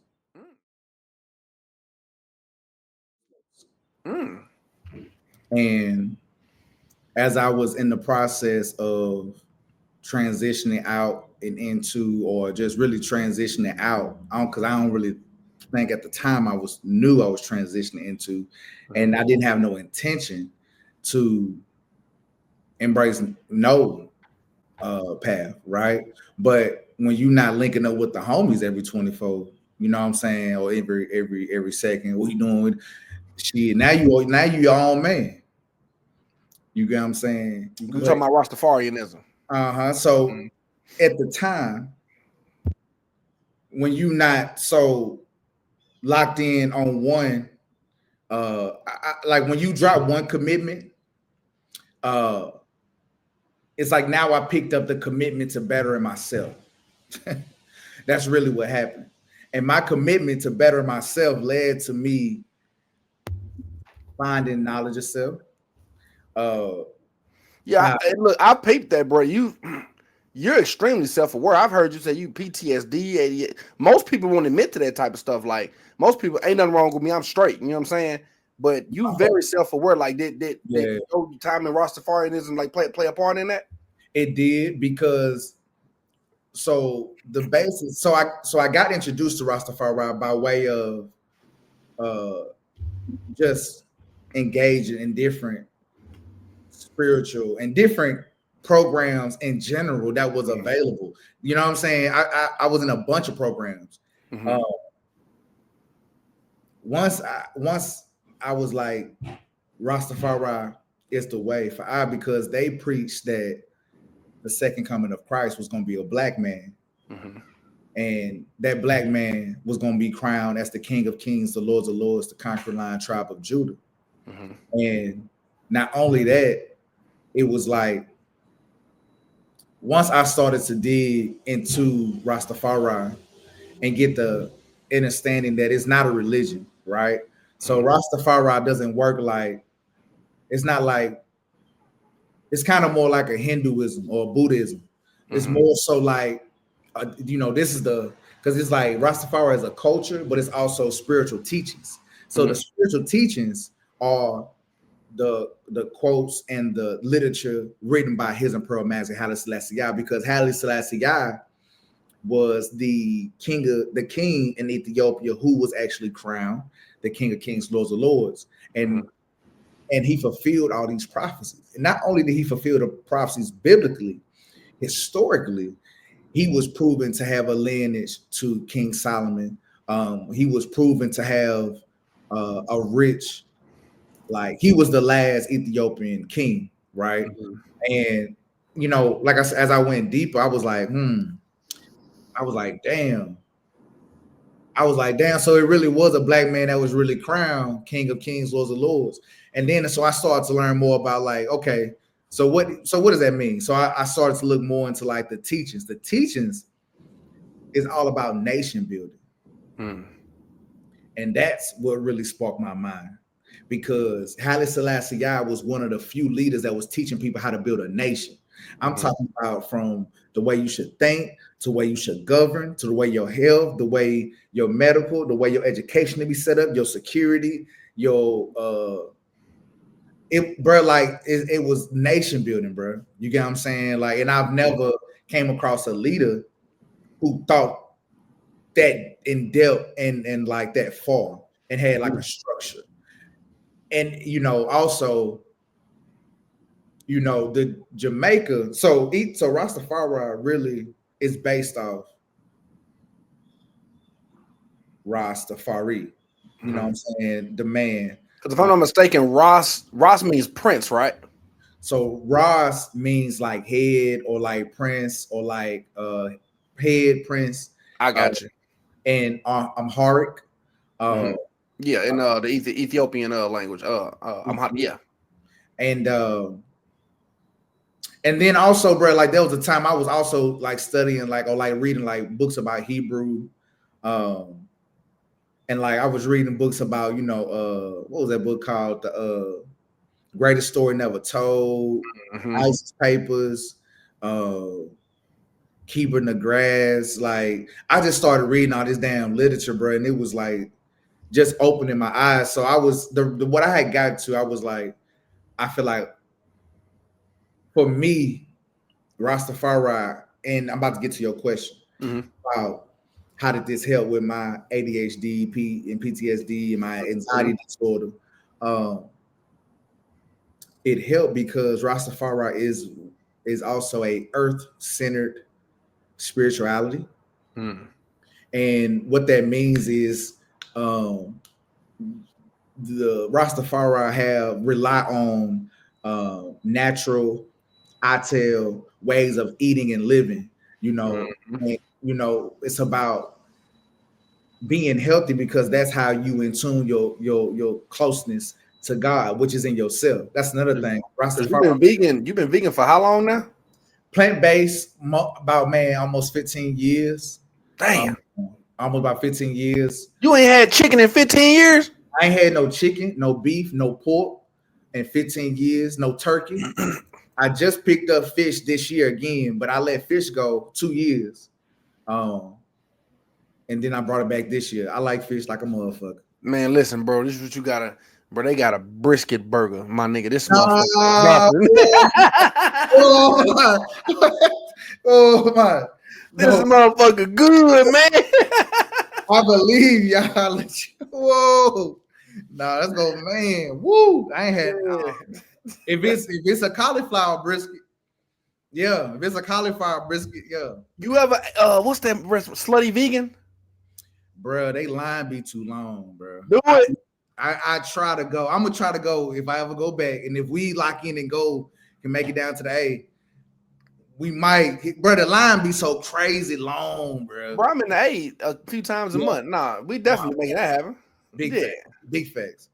And as I was in the process of transitioning out and into, or just really transitioning out, because I don't really think at the time I was transitioning into, and I didn't have no intention to embrace no path, right? But when you're not linking up with the homies every 24, you know what I'm saying, or every second, what you doing with shit? Now you your own man. You get what I'm saying? You're talking about Rastafarianism. So at the time, when you not so locked in on one, like when you drop one commitment, it's like now I picked up the commitment to bettering myself. That's really what happened. And my commitment to better myself led to me finding knowledge of self. Look, I peeped that, bro. You're extremely self-aware. I've heard you say you PTSD, ADHD. Most people won't admit to that type of stuff. Like, most people, ain't nothing wrong with me. I'm straight. You know what I'm saying? But you very self-aware. Like, did time in Rastafarianism like play a part in that? It did, because so the basis. So I got introduced to Rastafari by way of just engaging in different spiritual and different programs in general that was available. You know what I'm saying? I was in a bunch of programs. Once I was like, Rastafari is the way for I, because they preached that the second coming of Christ was going to be a black man. And that black man was going to be crowned as the King of Kings, the Lords of Lords, the conquering lion tribe of Judah. And not only that, it was like, once I started to dig into Rastafari and get the understanding that it's not a religion, right? So Rastafari doesn't work like, it's not like, it's kind of more like a Hinduism or Buddhism. It's more so like, this is because it's like Rastafari is a culture, but it's also spiritual teachings. So the spiritual teachings are the quotes and the literature written by His Imperial Majesty Haile Selassie, because Haile Selassie was the king in Ethiopia who was actually crowned the King of Kings, Lords of Lords, and he fulfilled all these prophecies. And not only did he fulfill the prophecies biblically, historically, he was proven to have a lineage to King Solomon. He was proven to have a rich, like he was the last Ethiopian king, right? And like I said, as I went deeper, I was like, damn. So it really was a black man that was really crowned King of Kings, Lords of Lords. And then so I started to learn more about like, okay, so what does that mean? So I started to look more into like the teachings. The teachings is all about nation building. And that's what really sparked my mind, because Haile Selassie was one of the few leaders that was teaching people how to build a nation. I'm talking about from the way you should think, to the way you should govern, to the way your health, the way your medical, the way your education to be set up, your security, your it was nation building, bro. You get what I'm saying? Like, and I've never came across a leader who thought that in depth and like that far and had like a structure. And also, the Jamaica, so Rastafari really is based off Rastafari. You know what I'm saying? The man. Because if I'm not mistaken, Ross means prince, right? So Ross means like head or like prince or like head prince. I got you. And Amharic. Yeah, in the Ethiopian language. Yeah. And then also, bro, like there was a time I was also like studying like or like reading like books about Hebrew. And like I was reading books about, what was that book called? The Greatest Story Never Told, Isis Papers, Keeper Negras. Like I just started reading all this damn literature, bro, and it was like just opening my eyes. So I was what I had got to, I was like, I feel like for me, Rastafari, and I'm about to get to your question about how did this help with my ADHD and PTSD and my anxiety disorder. It helped because Rastafari is also a earth-centered spirituality. And what that means is the Rastafari rely on natural, ways of eating and living, and, it's about being healthy because that's how you in tune your closeness to God, which is in yourself. That's another thing. You've been vegan for how long now? Plant-based, about almost 15 years. Damn. Almost about 15 years. You ain't had chicken in 15 years? I ain't had no chicken, no beef, no pork in 15 years, no turkey. I just picked up fish this year again, but I let fish go 2 years. And then I brought it back this year. I like fish like a motherfucker. Man, listen, bro, this is what you gotta, bro. They got a brisket burger, my nigga. This oh my. This motherfucker good, man. I believe y'all. Whoa. Nah, let's go, man. Woo. I ain't had If it's a cauliflower brisket, yeah. If it's a cauliflower brisket, yeah. You ever what's that restaurant? Slutty Vegan? Bro, they line be too long, bro. Do it. I try to go. I'm gonna try to go if I ever go back, and if we lock in and go can make it down to the A, we might. Bro, the line be so crazy long, bro. Bro, I'm in the A a few times a month. Nah, we definitely making that happen. Big facts.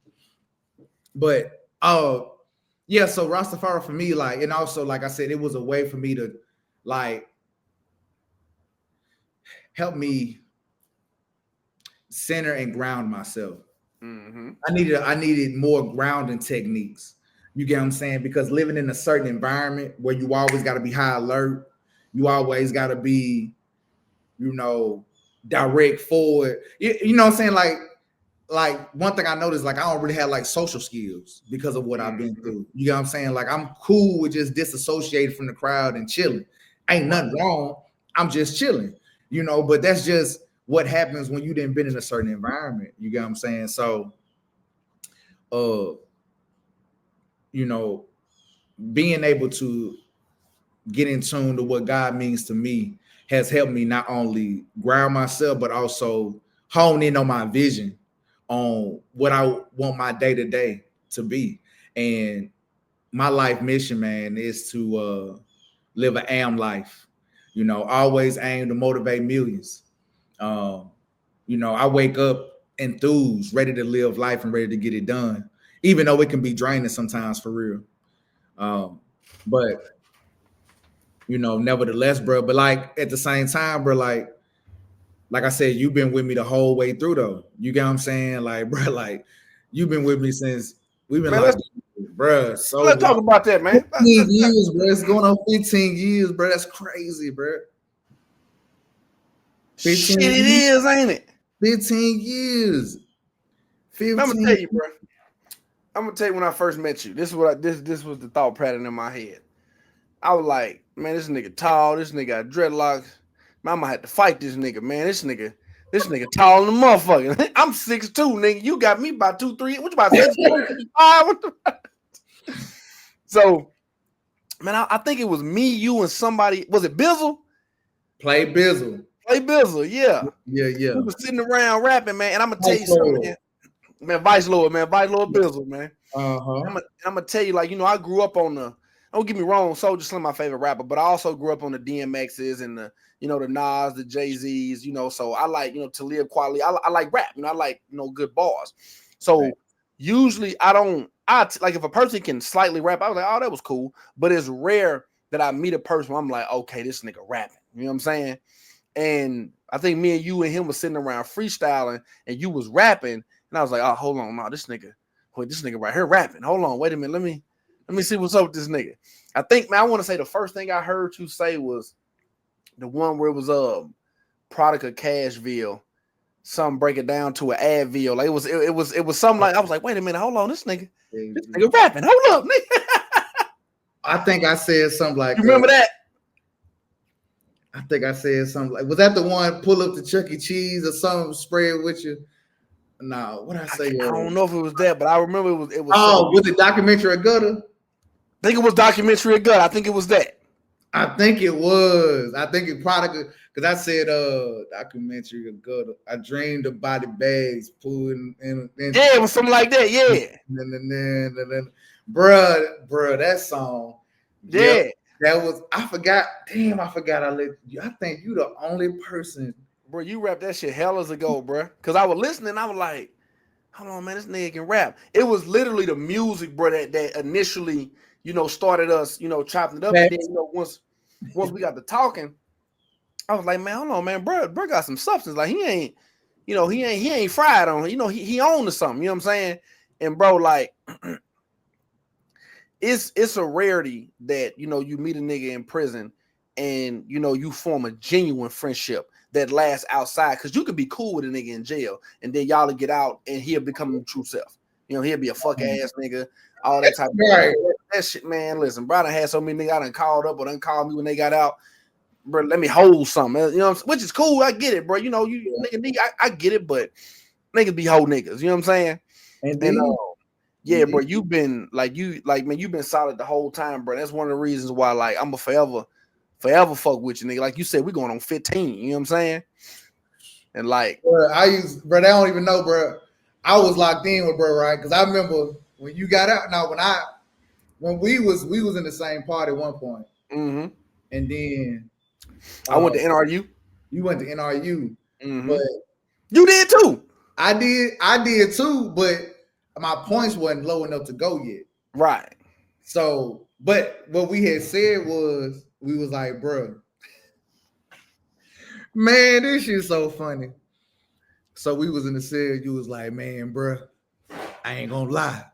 But yeah, so Rastafari for me, like, and also like I said, it was a way for me to like help me center and ground myself. Mm-hmm. I needed more grounding techniques. You get what I'm saying? Because living in a certain environment where you always got to be high alert, you always got to be, direct forward. You know what I'm saying? Like one thing I noticed, like I don't really have like social skills because of what I've been through. You know what I'm saying? Like I'm cool with just disassociating from the crowd and chilling. Ain't nothing wrong. I'm just chilling, but that's just what happens when you didn't been in a certain environment. You get what I'm saying? So, being able to get in tune to what God means to me has helped me not only ground myself, but also hone in on my vision on what I want my day-to-day to be. And my life mission, man, is to live an AM life. Always aim to motivate millions. I wake up enthused, ready to live life and ready to get it done, even though it can be draining sometimes for real. But nevertheless, bro, but like at the same time, bro, like I said, you've been with me the whole way through though. You get what I'm saying? Like, bro, like you've been with me since we've been, man, bro. So let's talk about that, man. 15 years, bro. It's going on 15 years, bro. That's crazy, bro. 15 shit, it is, ain't it? 15 years. 15. I'm gonna tell you, bro. I'm gonna tell you when I first met you. This is what this was the thought pattern in my head. I was like, man, this nigga tall. This nigga got dreadlocks. Man, I'm gonna have to fight this nigga, man. This nigga tall than a motherfucker. I'm 6'2", nigga. You got me by 2, 3. What you about 6'5"? So, man, I think it was me, you, and somebody. Was it Bizzle? Play Bizzle, yeah. Yeah. We was sitting around rapping, man. And I'm gonna tell you something, man. Vice Lord Bizzle, man. I'm gonna tell you, like, I grew up on the. Don't get me wrong, Soulja Slim my favorite rapper, but I also grew up on the DMXs and the the Nas, the Jay-Z's, so I like, Talib Kweli. I like rap, I like, good bars. So usually like if a person can slightly rap, I was like, oh, that was cool. But it's rare that I meet a person where I'm like, okay, this nigga rapping. You know what I'm saying? And I think me and you and him was sitting around freestyling and you was rapping. And I was like, oh, hold on, no, this nigga right here rapping. Hold on, wait a minute, let me see what's up with this nigga. I think, man, I want to say the first thing I heard you say was the one where it was product of Cashville. Some break it down to an Advil. Like it was something like I was like, wait a minute, hold on, this nigga rapping. Hold up, nigga. I think I said something like, you remember that? I think I said something like, was that the one pull up to Chuck E. Cheese or something, spray it with you? No, what I say? I don't know if it was that, but I remember it was. Oh, was it Documentary of Gutter? I think it was Documentary of Gut. I think it was that. I think it was. I think it probably because I said Documentary of Gutter. I dreamed about the bags pulling in. Yeah, it was something like that. Yeah. Bruh, that song. Yeah. Yep, that was. I forgot. Damn, I forgot. I think you the only person. Bro, you rapped that shit hellas ago, bro. Because I was listening, I was like, hold on, man, this nigga can rap. It was literally the music, bro, that initially, started us, chopping it up. And then, once we got to talking, I was like, man, hold on, man, bro got some substance. Like, he ain't fried on, he on to something, you know what I'm saying? And bro, like, it's a rarity that, you meet a nigga in prison and, you form a genuine friendship that lasts outside, because you could be cool with a nigga in jail and then y'all will get out and he'll become the true self. He'll be a fuck ass nigga, all that type of right. That shit, man. Listen, bro, I done had so many niggas I done called up or done called me when they got out. Bro, let me hold something, which is cool. I get it, bro. Nigga, I get it, but niggas be whole niggas, you know what I'm saying? And Yeah, bro, you've been man, you've been solid the whole time, bro. That's one of the reasons why, like, I'm a forever fuck with you, nigga. Like you said, we going on 15. You know what I'm saying? And like, bro, they don't even know, bro. I was locked in with bro, right? Because I remember when you got out. Now, when we was in the same party at one point, and then I went to NRU. You went to NRU, but you did too. I did too, but my points wasn't low enough to go yet. Right. So, but what we had said was, we was like, bro, man, this shit's so funny. So we was in the cell. You was like, man, bro, I ain't gonna lie.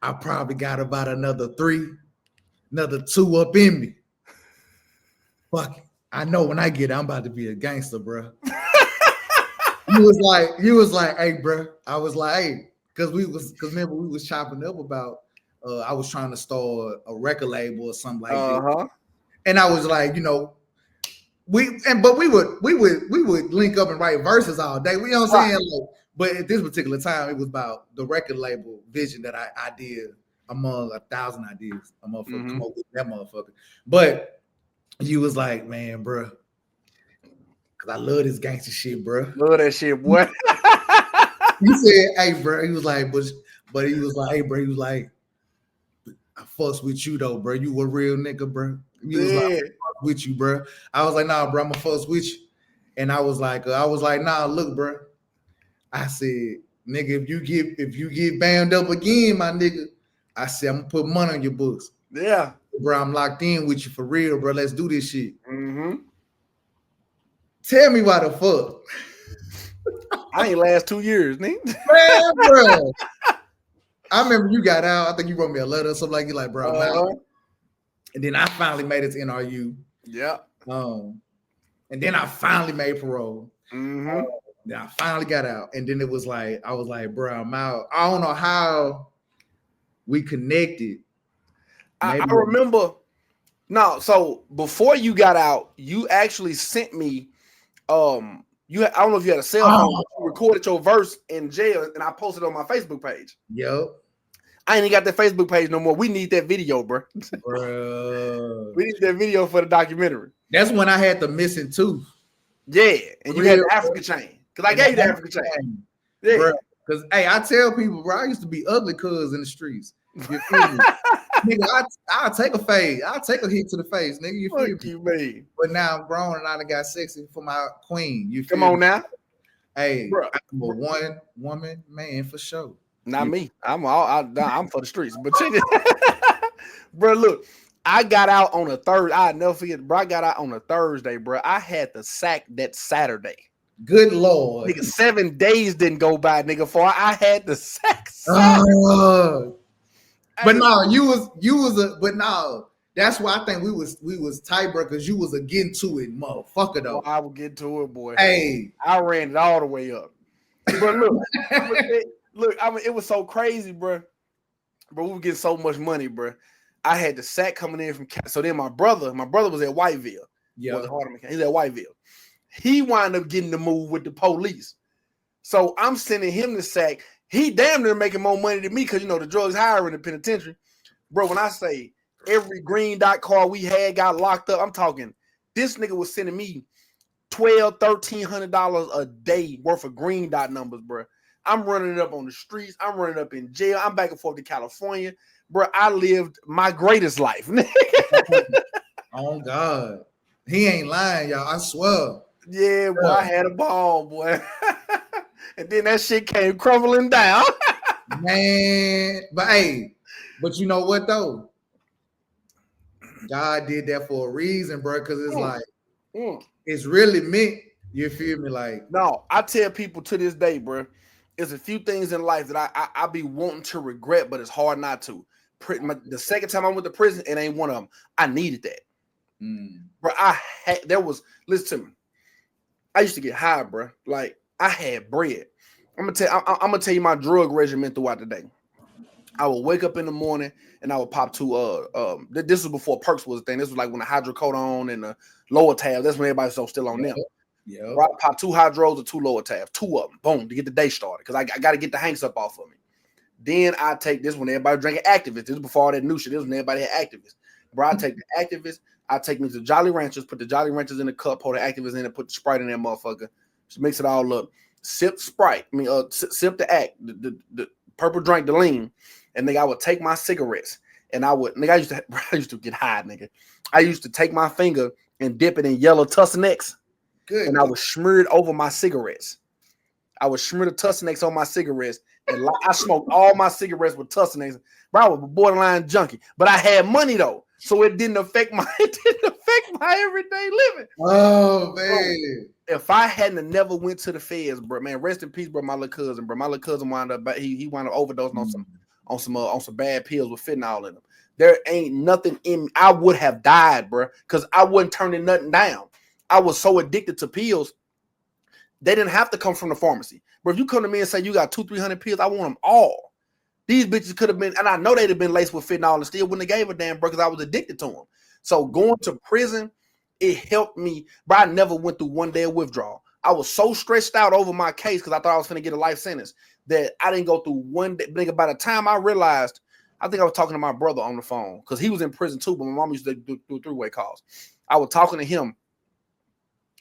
I probably got about another 2 up in me. Fuck it. I know when I get it, I'm about to be a gangster, bro. You was like, hey, bro. I was like, hey, because remember we was chopping up about I was trying to start a record label or something like that. And I was like, you know, we would link up and write verses all day. You know what I'm saying? Like, but at this particular time, it was about the record label vision that I did among 1,000 ideas. A motherfucker come up with that motherfucker. But you was like, man, bro, because I love this gangster shit, bro. Love that shit, boy. He said, hey, bro. He was like, but he was like, hey, bro. He was like, I fucks with you though, bro. You a real nigga, bro. He was like, I fuck with you, bro. I was like, nah, bro, I'm a fucks with you. And I was like, nah, look, bro. I said, nigga, if you get bammed up again, my nigga, I said, I'm gonna put money on your books. Yeah. Bro, I'm locked in with you for real, bro. Let's do this shit. Tell me why the fuck. I ain't last 2 years, nigga. Man, bro. I remember you got out. I think you wrote me a letter or something like you, like, bro, I'm out. And then I finally made it to NRU. Yeah. And then I finally made parole. Then I finally got out. And then it was like, I was like, bro, I'm out. I don't know how we connected. I remember. No, so before you got out, you actually sent me. I don't know if you had a cell phone, but you recorded your verse in jail, and I posted it on my Facebook page. Yep. I ain't even got that Facebook page no more. We need that video, bro. We need that video for the documentary. That's when I had the missing tooth. Yeah, and you had the African chain. Because I gave you the African chain. Yeah. Because, hey, I tell people, bro, I used to be ugly cuz in the streets. You feel me? Nigga, I'll take a fade. I'll take a hit to the face, nigga. You feel me? But now I'm grown and I done got sexy for my queen. You feel Come on now. Hey, bro, I'm a one woman man for sure. Not me. I'm for the streets. But check it. Bro, look, I got out on a Thursday. I'll never forget, bro. I got out on a Thursday, bro. I had the sack that Saturday. Good Lord. Nigga, 7 days didn't go by, nigga, before I had the sack. But no, but no, that's why I think we was tight, bro, because you was a getting to it, motherfucker, though. I would get to it, boy. Hey, I ran it all the way up. But look, I mean, it was so crazy, bro. Bro, we were getting so much money, bro. I had the sack coming in from. So then my brother was at Whiteville. Yeah, he's at Whiteville. He wound up getting the move with the police. So I'm sending him the sack. He damn near making more money than me because, you know, the drugs higher in the penitentiary. Bro, when I say every green dot car we had got locked up, I'm talking this nigga was sending me $1,200, $1,300 a day worth of green dot numbers, bro. I'm running it up on the streets. I'm running up in jail. I'm back and forth to California. Bro, I lived my greatest life. Oh, God. He ain't lying, y'all. I swear. Yeah, boy, I had a ball, boy. And then that shit came crumbling down. Man, but hey, but you know what though? God did that for a reason, bro, because it's like it's really meant. You feel me? Like, no, I tell people to this day, bro, there's a few things in life that I be wanting to regret, but it's hard not to. The second time I went to prison, it ain't one of them. I needed that. Bro, listen to me. I used to get high, bro. Like, I had bread. I'm gonna tell you my drug regimen throughout the day. I would wake up in the morning and I would pop two. This was before perks was a thing. This was like when the hydrocodone and the lower tab. That's when everybody was still on them. Yeah. I pop 2 hydros or 2 lower tabs, 2 of them, boom, to get the day started because I got to get the hanks up off of me. Then I take this when everybody drinking Activist. This is before all that new shit. This is when everybody had Activist. Bro, I take the Activist. I take me to Jolly Ranchers, put the Jolly Ranchers in the cup, pour the Activist in it, put the Sprite in that motherfucker. Just mix it all up. Sip Sprite. Sip the Act, the purple drink, the lean. And nigga, I would take my cigarettes and I used to get high, nigga. I used to take my finger and dip it in yellow Tussanex. Good. And I would smear it over my cigarettes. I would smear the Tussanex on my cigarettes. And I smoked all my cigarettes with Tussanex. Bro, I was a borderline junkie. But I had money though. So it didn't affect my everyday living. Oh man. So, if I hadn't never went to the feds, bro, man, rest in peace, bro. My little cousin, bro. My little cousin wound up overdosing on some bad pills with fentanyl in them. There ain't nothing in me. I would have died, bro, because I wasn't turning nothing down. I was so addicted to pills. They didn't have to come from the pharmacy. But if you come to me and say you got 200-300 pills, I want them all. These bitches could have been, and I know they'd have been laced with fentanyl and still wouldn't have gave a damn, bro, because I was addicted to them. So going to prison, it helped me, but I never went through one day of withdrawal. I was so stressed out over my case because I thought I was going to get a life sentence that I didn't go through one day. Nigga, by the time I realized, I think I was talking to my brother on the phone because he was in prison too, but my mom used to do three-way calls. I was talking to him,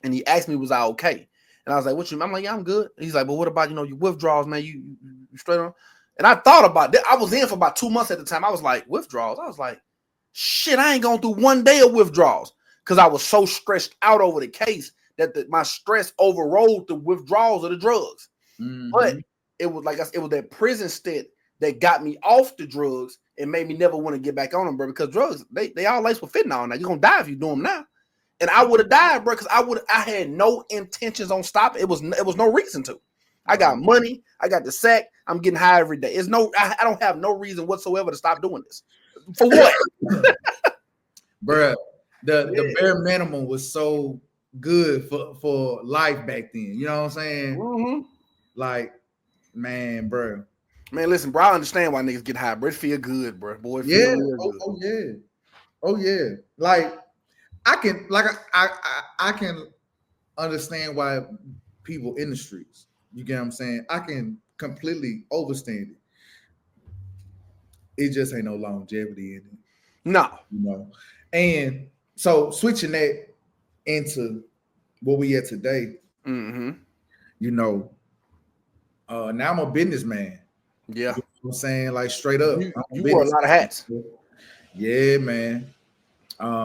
and he asked me, was I okay? And I was like, what you mean? I'm like, yeah, I'm good. He's like, but what about, your withdrawals, man? You straight on? And I thought about that. I was in for about 2 months at the time. I was like, withdrawals? I was like, shit, I ain't going through one day of withdrawals because I was so stressed out over the case that my stress overrode the withdrawals of the drugs. Mm-hmm. But it was like it was that prison stint that got me off the drugs and made me never want to get back on them, bro, because drugs, they all laced with fentanyl. Now, you're going to die if you do them now. And I would have died, bro, because I had no intentions on stopping. It was no reason to. I got money. I got the sack. I'm getting high every day. I don't have no reason whatsoever to stop doing this. For what? Bro, the bare minimum was so good for life back then. You know what I'm saying? Mm-hmm. Like, man, bro. Man, listen, bro, I understand why niggas get high, bro. It feel good, bro. Boy, it feel good. Oh, yeah. Like, I can understand why people in the streets, you get what I'm saying? I can completely understand it. It just ain't no longevity in it. No. And so switching that into what we at today, mm-hmm. Now I'm a businessman. Yeah. You know what I'm saying? Like straight up. You wear a lot of hats. Yeah, man.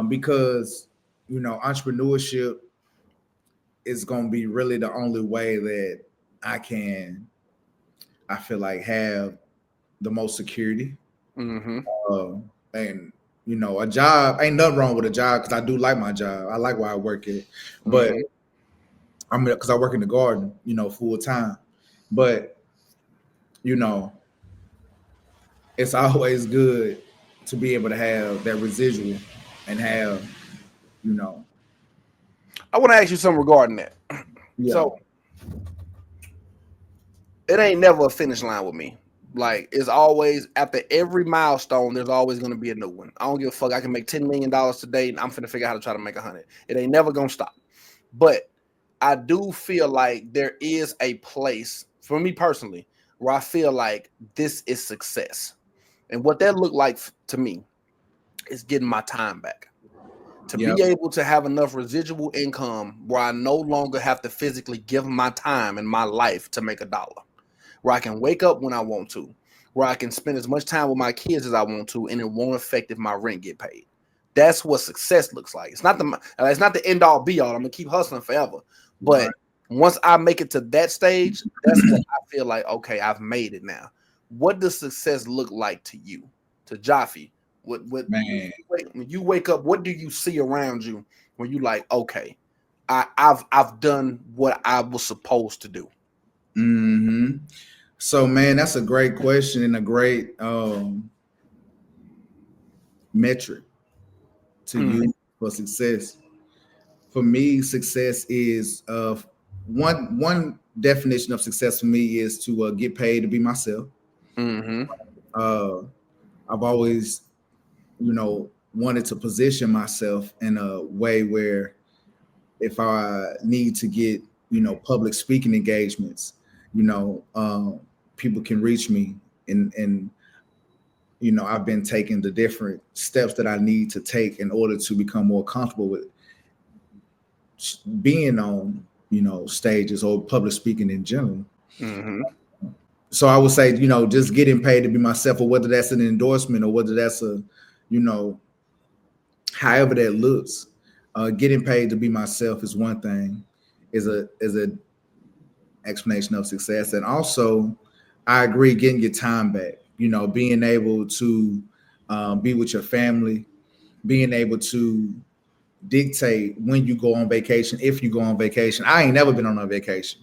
Because entrepreneurship is gonna be really the only way that I feel like have the most security. Mm-hmm. And a job, ain't nothing wrong with a job because I do like my job. I like where I work at. But because I work in the garden, full time. But it's always good to be able to have that residual and have, I want to ask you something regarding that. Yeah. So it ain't never a finish line with me. Like, it's always, after every milestone, there's always going to be a new one. I don't give a fuck. I can make $10 million today, and I'm finna figure out how to try to make 100. It ain't never going to stop. But I do feel like there is a place, for me personally, where I feel like this is success. And what that looked like to me is getting my time back. To be able to have enough residual income where I no longer have to physically give my time and my life to make $1. Where I can wake up when I want to, where I can spend as much time with my kids as I want to, and it won't affect if my rent get paid. That's what success looks like. It's not the end all be all. I'm gonna keep hustling forever. But once I make it to that stage, that's when I feel like, okay, I've made it now. What does success look like to you, to Jaffee? What man. When you wake up, what do you see around you when you like, okay, I've done what I was supposed to do? Mm-hmm. So, man, that's a great question and a great metric to use for success. For me, success is one definition of success for me is to get paid to be myself. Mm-hmm. I've always, wanted to position myself in a way where if I need to get, public speaking engagements, people can reach me and you know, I've been taking the different steps that I need to take in order to become more comfortable with being on, you know, stages or public speaking in general. Mm-hmm. So I would say, you know, just getting paid to be myself, or whether that's an endorsement or whether that's a, you know, however that looks, getting paid to be myself is one thing, is a explanation of success. And also, I agree, getting your time back, you know, being able to be with your family, being able to dictate when you go on vacation, if you go on vacation. I ain't never been on a vacation.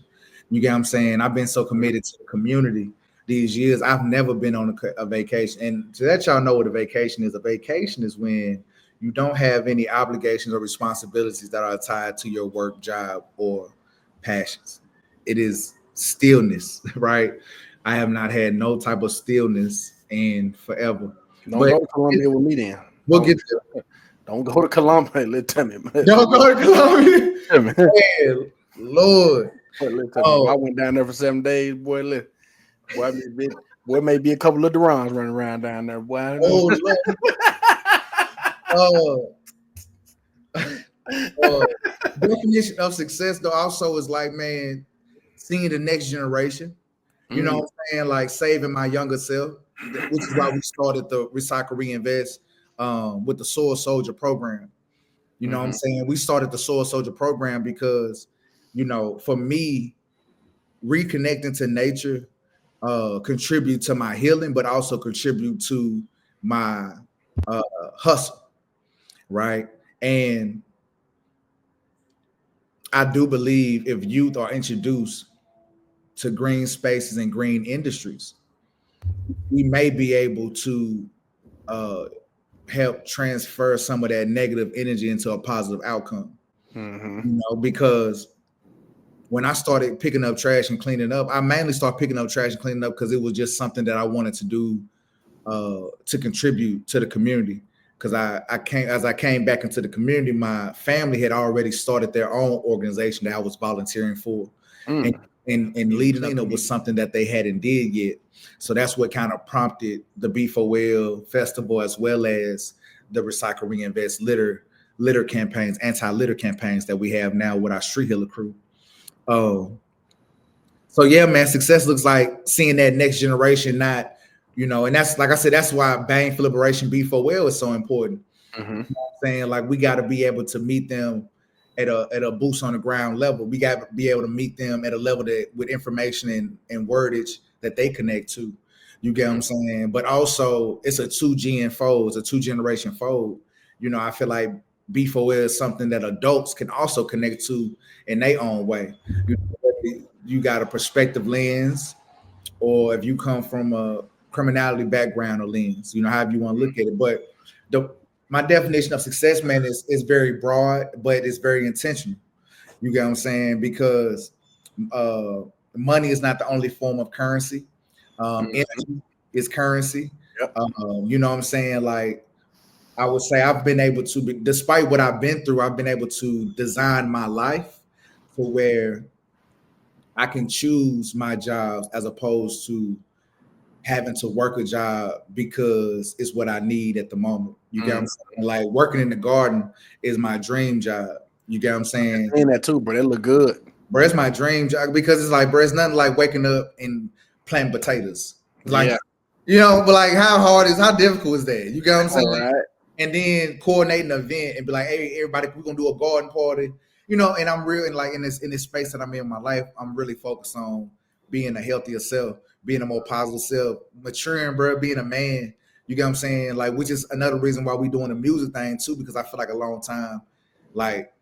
You get what I'm saying? I've been so committed to the community these years. I've never been on a vacation. And to let y'all know what a vacation is when you don't have any obligations or responsibilities that are tied to your work, job, or passions. It is stillness, right? I have not had no type of stillness in forever. Don't go to Colombia with me then. We'll get there. Don't go to Colombia. Tell me. Don't go to Colombia. Man, Lord. I went down there for 7 days, boy. Boy, may be a couple of Durans running around down there, boy. Definition of success, though, also is like, man, seeing the next generation. You know what I'm saying? Like saving my younger self, which is why we started the Recycle Reinvest with the Soil Soldier program. You know what I'm saying? We started the Soil Soldier program because, you know, for me, reconnecting to nature contribute to my healing, but also contribute to my hustle, right? And I do believe if youth are introduced to green spaces and green industries, we may be able to help transfer some of that negative energy into a positive outcome. You know, because when I started picking up trash and cleaning up, I mainly started picking up trash and cleaning up because it was just something that I wanted to do to contribute to the community. Because as I came back into the community, my family had already started their own organization that I was volunteering for. And leading up was something that they hadn't did yet. So that's what kind of prompted the B4L Festival, as well as the Recycle Reinvest litter campaigns, anti-litter campaigns that we have now with our Street Healer crew. So yeah, man, success looks like seeing that next generation, not, you know, and that's, like I said, that's why Bang for Liberation B4L is so important. You know what I'm saying? Like, we got to be able to meet them at a boots on the ground level. We got to be able to meet them at a level that with information and wordage that they connect to. You get what I'm saying? But also, it's a 2G fold, it's a 2-generation fold. You know, I feel like B4L is something that adults can also connect to in their own way. You got a perspective lens, or if you come from a criminality background or lens, you know, however you want to look at it. But my definition of success, man, is very broad, but it's very intentional. You get what I'm saying? Because money is not the only form of currency. Energy is currency. You know what I'm saying? Like, I would say I've been able to, despite what I've been through, I've been able to design my life for where I can choose my jobs as opposed to having to work a job because it's what I need at the moment. You get what I'm saying? Like, working in the garden is my dream job. You get what I'm saying? I'm saying that too, bro. That look good. Bro, it's my dream job because it's like, bro, it's nothing like waking up and planting potatoes. Like, you know, but like, how difficult is that? You get what I'm saying? Right. And then coordinate an event and be like, hey, everybody, we're gonna do a garden party. You know, and I'm really like in this space that I'm in my life, I'm really focused on being a healthier self, being a more positive self, maturing, bro, being a man. You get what I'm saying? Like, which is another reason why we doing the music thing too, because I feel like a long time, like,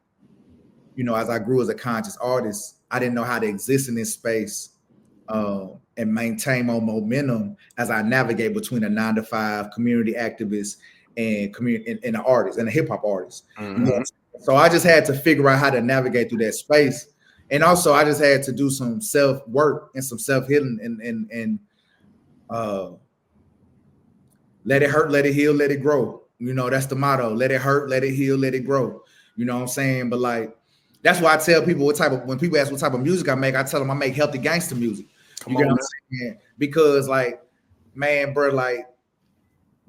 you know, as I grew as a conscious artist, I didn't know how to exist in this space and maintain my momentum as I navigate between a 9-to-5 community activist and community and an artist and a hip hop artist. You know, so I just had to figure out how to navigate through that space. And also I just had to do some self-work and some self-healing and let it hurt, let it heal, let it grow. You know, that's the motto. Let it hurt, let it heal, let it grow. You know what I'm saying? But like, that's why I tell people when people ask what type of music I make, I tell them I make healthy gangster music. You get what I'm saying? Because like, man, bro, like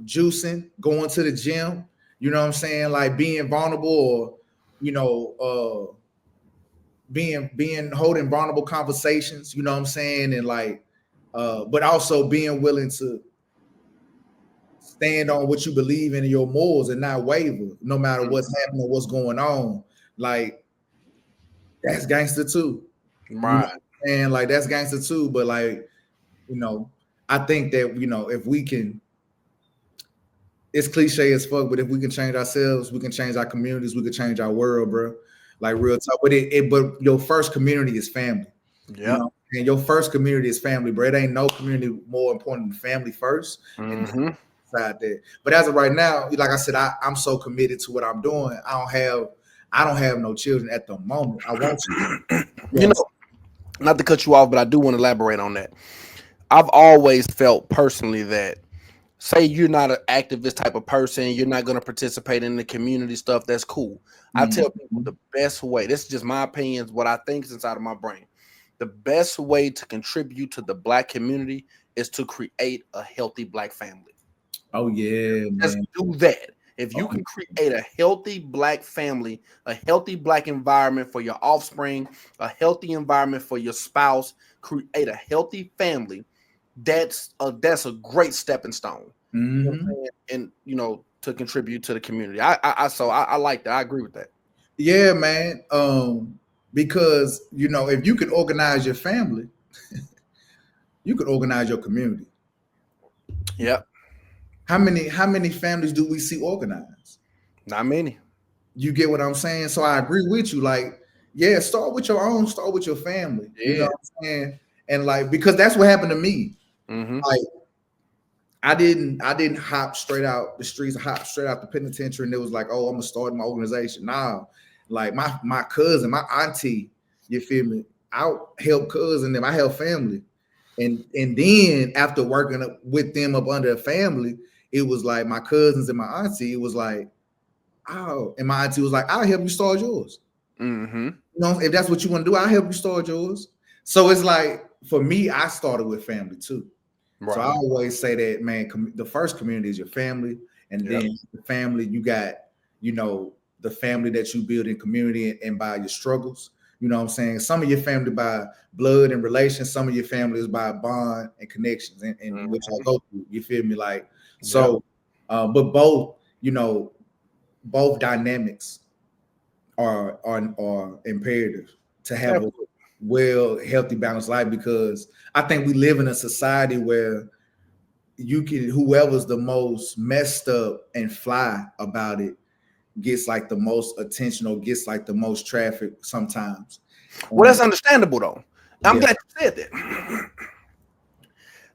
juicing, going to the gym, you know what I'm saying? Like being vulnerable or, you know, being holding vulnerable conversations, you know what I'm saying? And like, but also being willing to stand on what you believe in your morals and not waver, no matter what's happening, what's going on. Like, that's gangster too. Right. And like that's gangster too. But like, you know, I think that, you know, if we can, it's cliche as fuck, but if we can change ourselves, we can change our communities, we can change our world, bro. Like real talk. But but your first community is family. Yeah. You know, and your first community is family, bro. It ain't no community more important than family first. And inside there. But as of right now, like I said, I'm so committed to what I'm doing. I don't have no children at the moment. I want to. You know, not to cut you off, but I do want to elaborate on that. I've always felt personally that, say you're not an activist type of person, you're not going to participate in the community stuff, that's cool. I tell people the best way, this is just my opinion, what I think is inside of my brain. The best way to contribute to the Black community is to create a healthy Black family. Oh yeah, just man. do that. If you can create a healthy Black family, a healthy Black environment for your offspring, a healthy environment for your spouse, create a healthy family, that's a great stepping stone. You know what I'm saying? And you know, to contribute to the community. I like that. I agree with that. Yeah, man. Because you know, if you can organize your family, you can organize your community. Yep. How many families do we see organized? Not many. You get what I'm saying? So I agree with you. Like, yeah, start with your own, start with your family. Yeah. You know what I'm saying? And like, because that's what happened to me. Like, I didn't hop straight out the streets, hop straight out the penitentiary, and it was like, oh, I'm gonna start my organization. Nah, like my cousin, my auntie, you feel me? I help cousin them, I help family. And then after working with them up under a family, it was like my cousins and my auntie, it was like, oh, and my auntie was like, I'll help you start yours. You know, if that's what you want to do, I'll help you start yours. So it's like, for me, I started with family too. Right. So I always say that, man, the first community is your family. And then the family, you got, you know, the family that you build in community and by your struggles. You know what I'm saying? Some of your family by blood and relations, some of your family is by bond and connections and which I go through. You feel me? Like, so, but both, you know, both dynamics are imperative to have a well, healthy, balanced life, because I think we live in a society where you can, whoever's the most messed up and fly about it gets like the most attention or gets like the most traffic sometimes. Well, that's understandable though. I'm glad you said that.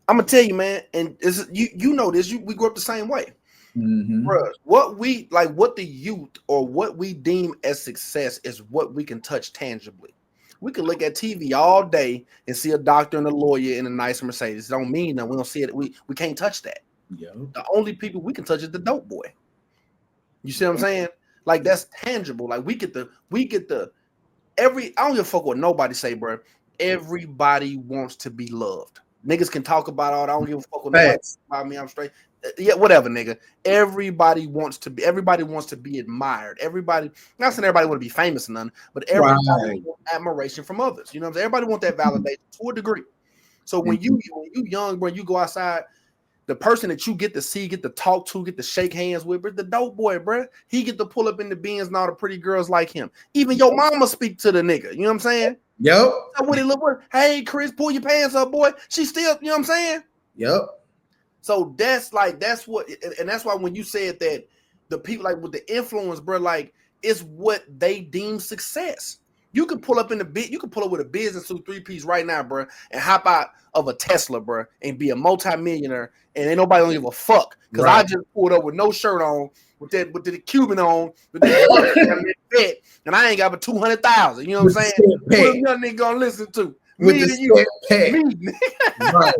I'm gonna tell you, man, and you know this. We grew up the same way, bro. What the youth or what we deem as success is what we can touch tangibly. We can look at TV all day and see a doctor and a lawyer in a nice Mercedes. It don't mean that we don't see it. We can't touch that. Yeah. The only people we can touch is the dope boy. You see what I'm saying? Like, that's tangible. Like, we get the I don't give a fuck what nobody say, bro. Everybody wants to be loved. Niggas can talk about all. I don't give a fuck what nobody about me. I'm straight. Yeah, whatever, nigga. Everybody wants to be admired. Everybody, not saying everybody want to be famous or nothing, but everybody wants admiration from others. You know what I'm saying? Everybody want that validation to a degree. So when you young, bro, you go outside, the person that you get to see, get to talk to, get to shake hands with, bro, the dope boy, bro. He get to pull up in the Benz and all the pretty girls like him. Even your mama speak to the nigga. You know what I'm saying? Yep. So when he look, hey, Chris, pull your pants up, boy. She still, you know what I'm saying? Yep. So that's what, and that's why when you said that the people like with the influence, bro, like it's what they deem success. You can pull up with a business suit 3-piece right now, bro, and hop out of a Tesla, bro, and be a multi-millionaire, and ain't nobody don't give a fuck. Because I just pulled up with no shirt on, with the Cuban on, with that and I ain't got but 200,000. You know what I'm saying? What a young nigga gonna listen to? With me the and you. Me. Right.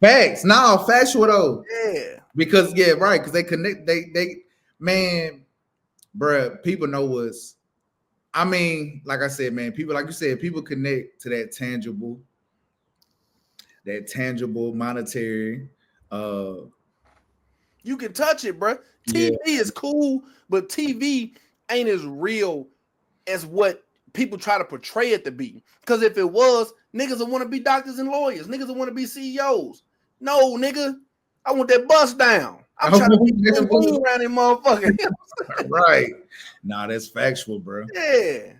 Facts. No, factual though. Yeah. Because because they connect. They man, bruh, people know what's. I mean, like I said, man, people, like you said, people connect to that tangible monetary You can touch it, bro. TV is cool, but TV ain't as real as what people try to portray it to be. Because if it was, niggas would want to be doctors and lawyers. Niggas would want to be CEOs. No, nigga. I want that bust down. I'm trying to be boom around that motherfucker. Right. Nah, that's factual, bro. Yeah.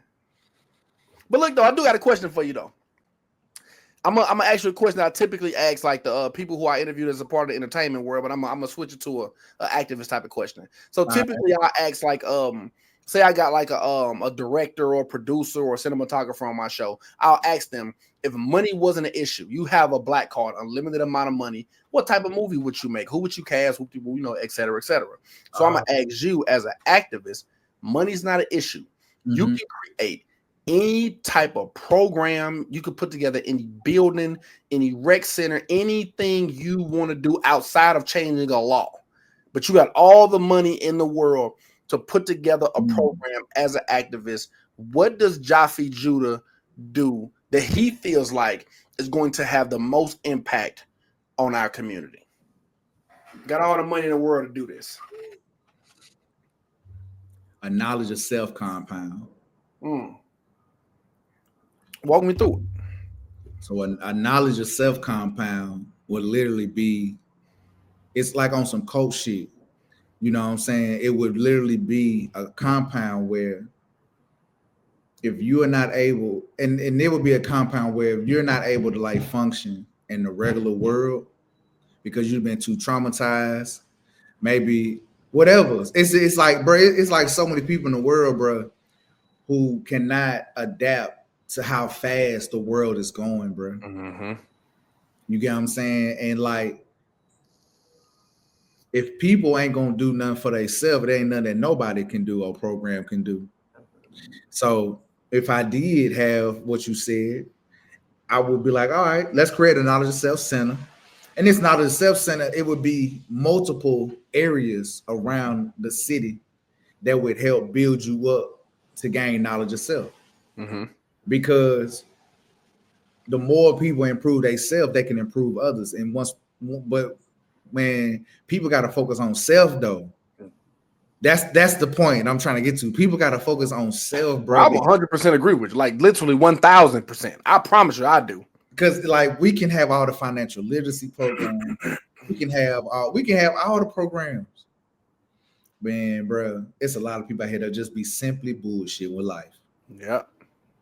But look, though, I do got a question for you, though. I'm gonna ask you a question I typically ask like the people who I interviewed as a part of the entertainment world, but I'm gonna switch it to a activist type of question. So typically I ask like say I got like a director or producer or cinematographer on my show. I'll ask them if money wasn't an issue. You have a black card, unlimited amount of money. What type of movie would you make? Who would you cast? Who people, et cetera, et cetera. So I'm gonna ask you as an activist. Money's not an issue. You can create any type of program you could put together, any building, any rec center, anything you want to do outside of changing a law. But you got all the money in the world to put together a program as an activist. What does Jaffee Judah do that he feels like is going to have the most impact on our community? Got all the money in the world to do this. A knowledge of self compound. Walk me through it. So a knowledge of self compound would literally be, it's like on some coach shit. You know what I'm saying? It would literally be a compound where if you are not able, and it would be a compound where if you're not able to like function in the regular world because you've been too traumatized, maybe whatever. It's like, bro, it's like so many people in the world, bro, who cannot adapt to how fast the world is going, bro. You get what I'm saying? And like, if people ain't gonna do nothing for themselves, it ain't nothing that nobody can do or program can do. So if I did have what you said, I would be like, all right, let's create a knowledge of self center. And this knowledge of self center, it would be multiple areas around the city that would help build you up to gain knowledge of self. Because the more people improve themselves, they can improve others. And but when people got to focus on self, though, that's the point I'm trying to get to. People got to focus on self, bro. I 100% agree with you, like literally 1,000%. I promise you, I do. Because like we can have all the financial literacy programs, we can have all the programs. Man, bro, it's a lot of people out here that just be simply bullshit with life. Yeah.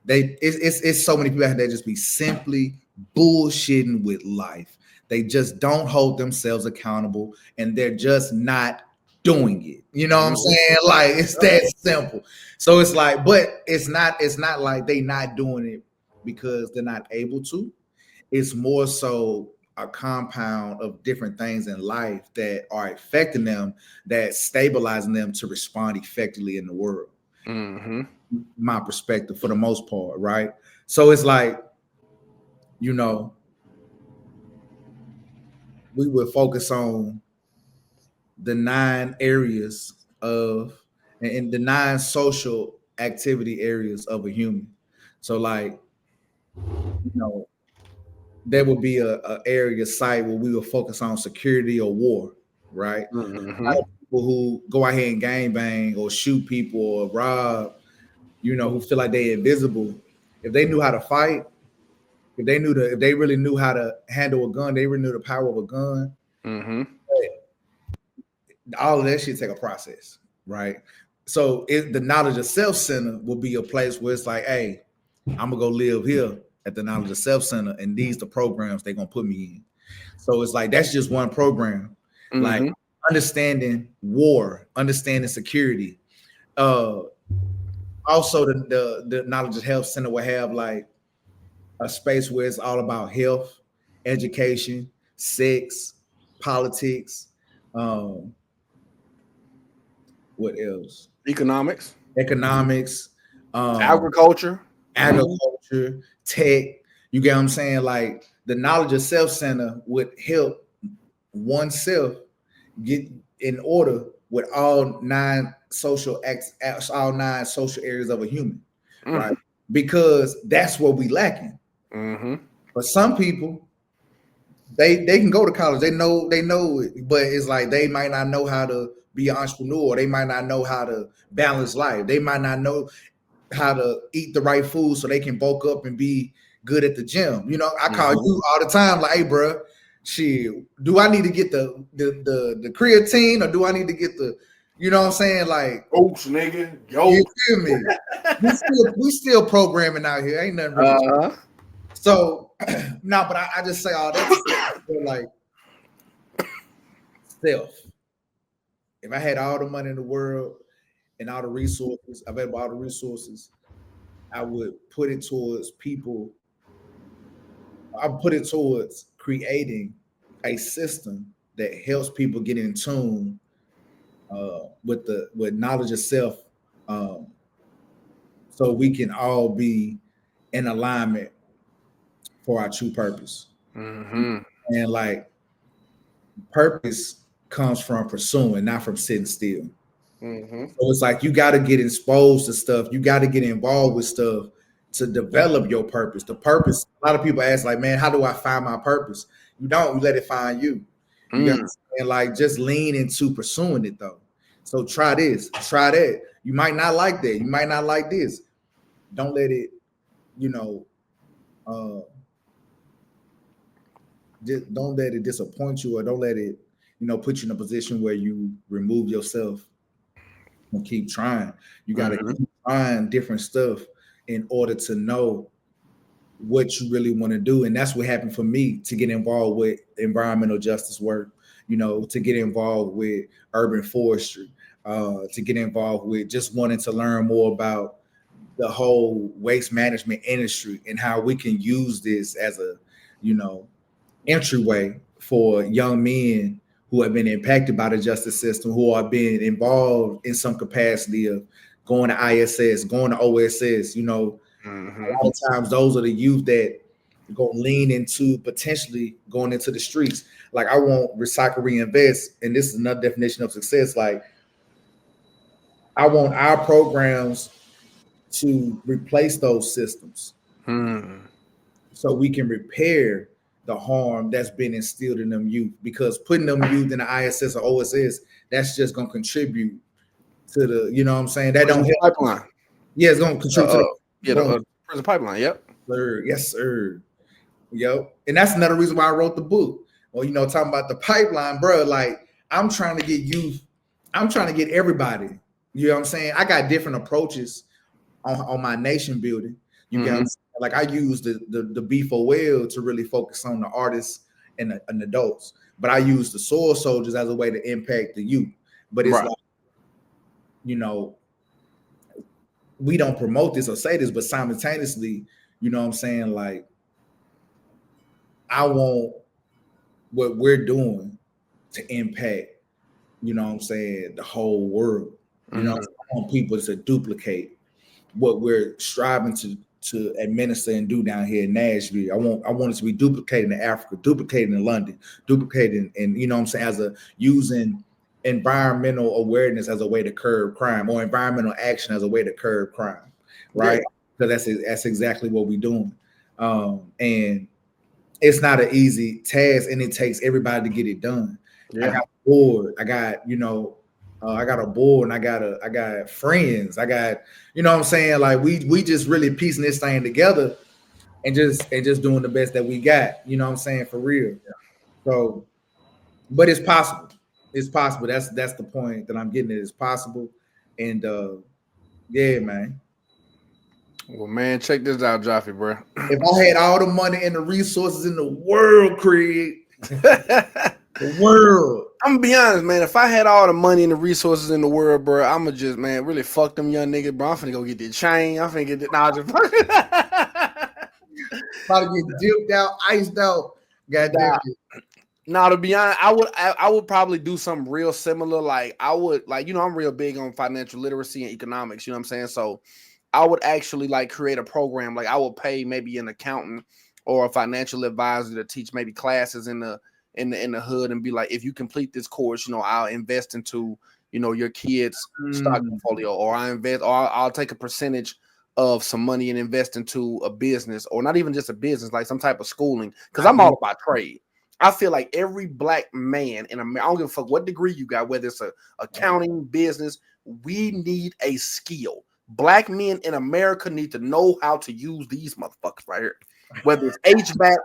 It's so many people out here that just be simply bullshitting with life. They just don't hold themselves accountable and they're just not doing it. You know what I'm saying? Like it's that simple. So it's like, but it's not like they not doing it because they're not able to. It's more so a compound of different things in life that are affecting them, that stabilizing them to respond effectively in the world. My perspective for the most part, right? So it's like, we would focus on the 9 areas of and the 9 social activity areas of a human. So like, there would be a area site where we would focus on security or war, right? People who go out here and gangbang or shoot people or rob, who feel like they're invisible. If they knew how to fight, if they really knew how to handle a gun, they really knew the power of a gun. All of that shit take a process, right? So the knowledge of self center will be a place where it's like, hey, I'm gonna go live here at the knowledge of self center, and these the programs they're gonna put me in. So it's like that's just one program, like understanding war, understanding security. Also, the knowledge of health center will have like a space where it's all about health, education, sex, politics. What else? Economics, agriculture, tech. You get what I'm saying? Like the knowledge of self center would help oneself get in order with all 9 social areas of a human, right? Because that's what we lacking. But some people they can go to college. They know it, but it's like they might not know how to be an entrepreneur. They might not know how to balance life. They might not know how to eat the right food so they can bulk up and be good at the gym. You know, I call you all the time, like, hey, bro, shit, do I need to get the creatine or do I need to get the, you know what I'm saying? Like, oats, nigga. Yo, you feel me? we still programming out here. Ain't nothing really. So, no, but I just say all that like self. If I had all the money in the world and all the resources, available all the resources, I would put it towards people. I put it towards creating a system that helps people get in tune with knowledge of self, so we can all be in alignment for our true purpose. Mm-hmm. And like purpose comes from pursuing, not from sitting still. Mm-hmm. So it's like you got to get exposed to stuff. You got to get involved with stuff to develop your purpose. The purpose. A lot of people ask, like, man, how do I find my purpose? You don't. You let it find you. You got to, and like just lean into pursuing it though. So try this, try that. You might not like that. You might not like this. Don't let it, don't let it disappoint you, or don't let it, put you in a position where you remove yourself and keep trying. You got to keep trying different stuff in order to know what you really want to do. And that's what happened for me to get involved with environmental justice work, to get involved with urban forestry, to get involved with just wanting to learn more about the whole waste management industry and how we can use this as a, entryway for young men who have been impacted by the justice system, who are being involved in some capacity of going to ISS, going to OSS, a lot of times those are the youth that go lean into potentially going into the streets. Like I want recycle, reinvest, and this is another definition of success. Like I want our programs to replace those systems so we can repair the harm that's been instilled in them youth, because putting them youth in the ISS or OSS, that's just going to contribute to the, what I'm saying? That don't help. Pipeline. Yeah, it's going to contribute to the prison pipeline. Yep. Sir. Yes, sir. Yep. And that's another reason why I wrote the book. Well, talking about the pipeline, bro, like I'm trying to get youth. I'm trying to get everybody. You know what I'm saying? I got different approaches on my nation building. You get like I use the B4L to really focus on the artists and the adults, but I use the soil soldiers as a way to impact the youth. But it's like, we don't promote this or say this, but simultaneously, you know what I'm saying? Like, I want what we're doing to impact, you know what I'm saying, the whole world. You know, I want people to duplicate what we're striving to administer and do down here in Nashville. I want it to be duplicated in Africa, duplicated in London, duplicated in, you know what I'm saying, as a using environmental awareness as a way to curb crime, or environmental action as a way to curb crime, right? Because that's exactly what we're doing. And it's not an easy task, and it takes everybody to get it done. I got bored. I got, I got a board, and I got friends. I got, you know what I'm saying? Like we just really piecing this thing together and just doing the best that we got, you know what I'm saying, for real. So, but it's possible. It's possible. That's the point that I'm getting at. It's possible. And yeah, man. Well, man, check this out, Jaffee, bro. If I had all the money and the resources in the world, Craig, the world. I'm gonna be honest, man. If I had all the money and the resources in the world, bro, I'ma just, man, really fuck them young niggas, bro. I'm finna go get the chain. I'm finna get the Probably get duped out, iced out. Goddamn. Now, to be honest, I would probably do something real similar. Like I would, like, I'm real big on financial literacy and economics. You know what I'm saying? So I would actually like create a program. Like I would pay maybe an accountant or a financial advisor to teach maybe classes in the hood, and be like, if you complete this course, I'll invest into, your kids' stock portfolio, or I'll take a percentage of some money and invest into a business, or not even just a business, like some type of schooling. Cause I'm all about trade. I feel like every black man in America, I don't give a fuck what degree you got, whether it's a accounting, business, we need a skill. Black men in America need to know how to use these motherfuckers right here. Whether it's HVAC,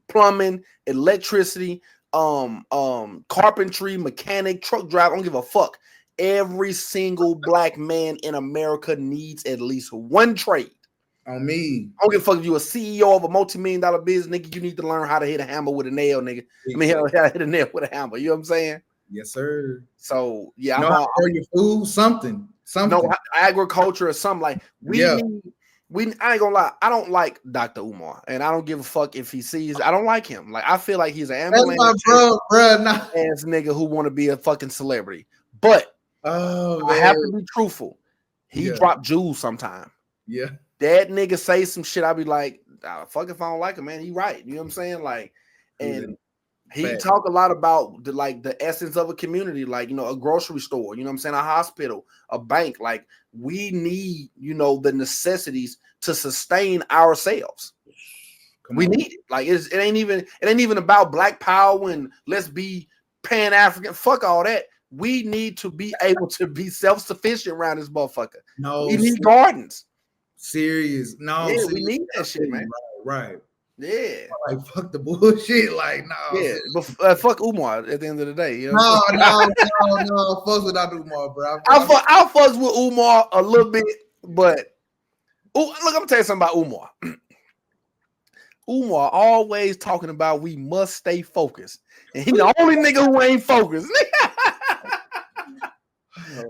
plumbing, electricity, carpentry, mechanic, truck driver, I don't give a fuck. Every single black man in America needs at least one trade. On me. I don't give a fuck if you're a CEO of a multi-million-dollar business, nigga. You need to learn how to hit a hammer with a nail, nigga. I mean, how to hit a nail with a hammer. You know what I'm saying? Yes, sir. So yeah, know how to grow your food, something. No, agriculture or something like I ain't gonna lie, I don't like Dr. Umar, and I don't give a fuck if he sees. I don't like him. Like I feel like he's an ambulance ass nigga who want to be a fucking celebrity. But I have to be truthful. He dropped jewels sometime. Yeah. That nigga say some shit, I be like, fuck if I don't like him, man. He right. You know what I'm saying? Like, and he talk a lot about the essence of a community, like, you know, a grocery store, you know what I'm saying? A hospital, a bank. Like, we need, you know, the necessities to sustain ourselves. We need it. Like, it ain't even about black power and let's be Pan-African. Fuck all that. We need to be able to be self-sufficient around this motherfucker. No, we need gardens. Serious. No, yeah, we need that shit, man. Right. Yeah. Like, fuck the bullshit. Like, no. Yeah, but fuck Umar at the end of the day. You know no. Fuck with Dr. Umar, bro. I'll fuck with Umar a little bit, but look, I'm gonna tell you something about Umar. Umar always talking about we must stay focused. And he the only nigga who ain't focused.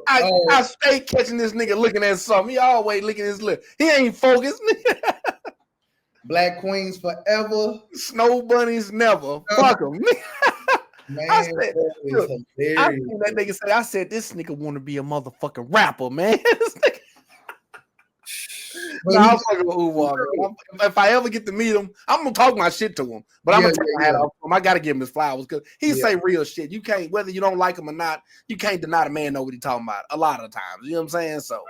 I stay catching this nigga looking at something. He always licking his lip. He ain't focused. Black queens forever. Snow bunnies never. Fuck them. Man, I seen that nigga say, I said, this nigga want to be a motherfucking rapper, man. I'm fucking with Umar. If I ever get to meet him, I'm gonna talk my shit to him. But I'm gonna take my hat off him. I gotta give him his flowers because he say real shit. You can't, whether you don't like him or not, you can't deny the man know what he talking about a lot of times. You know what I'm saying? So,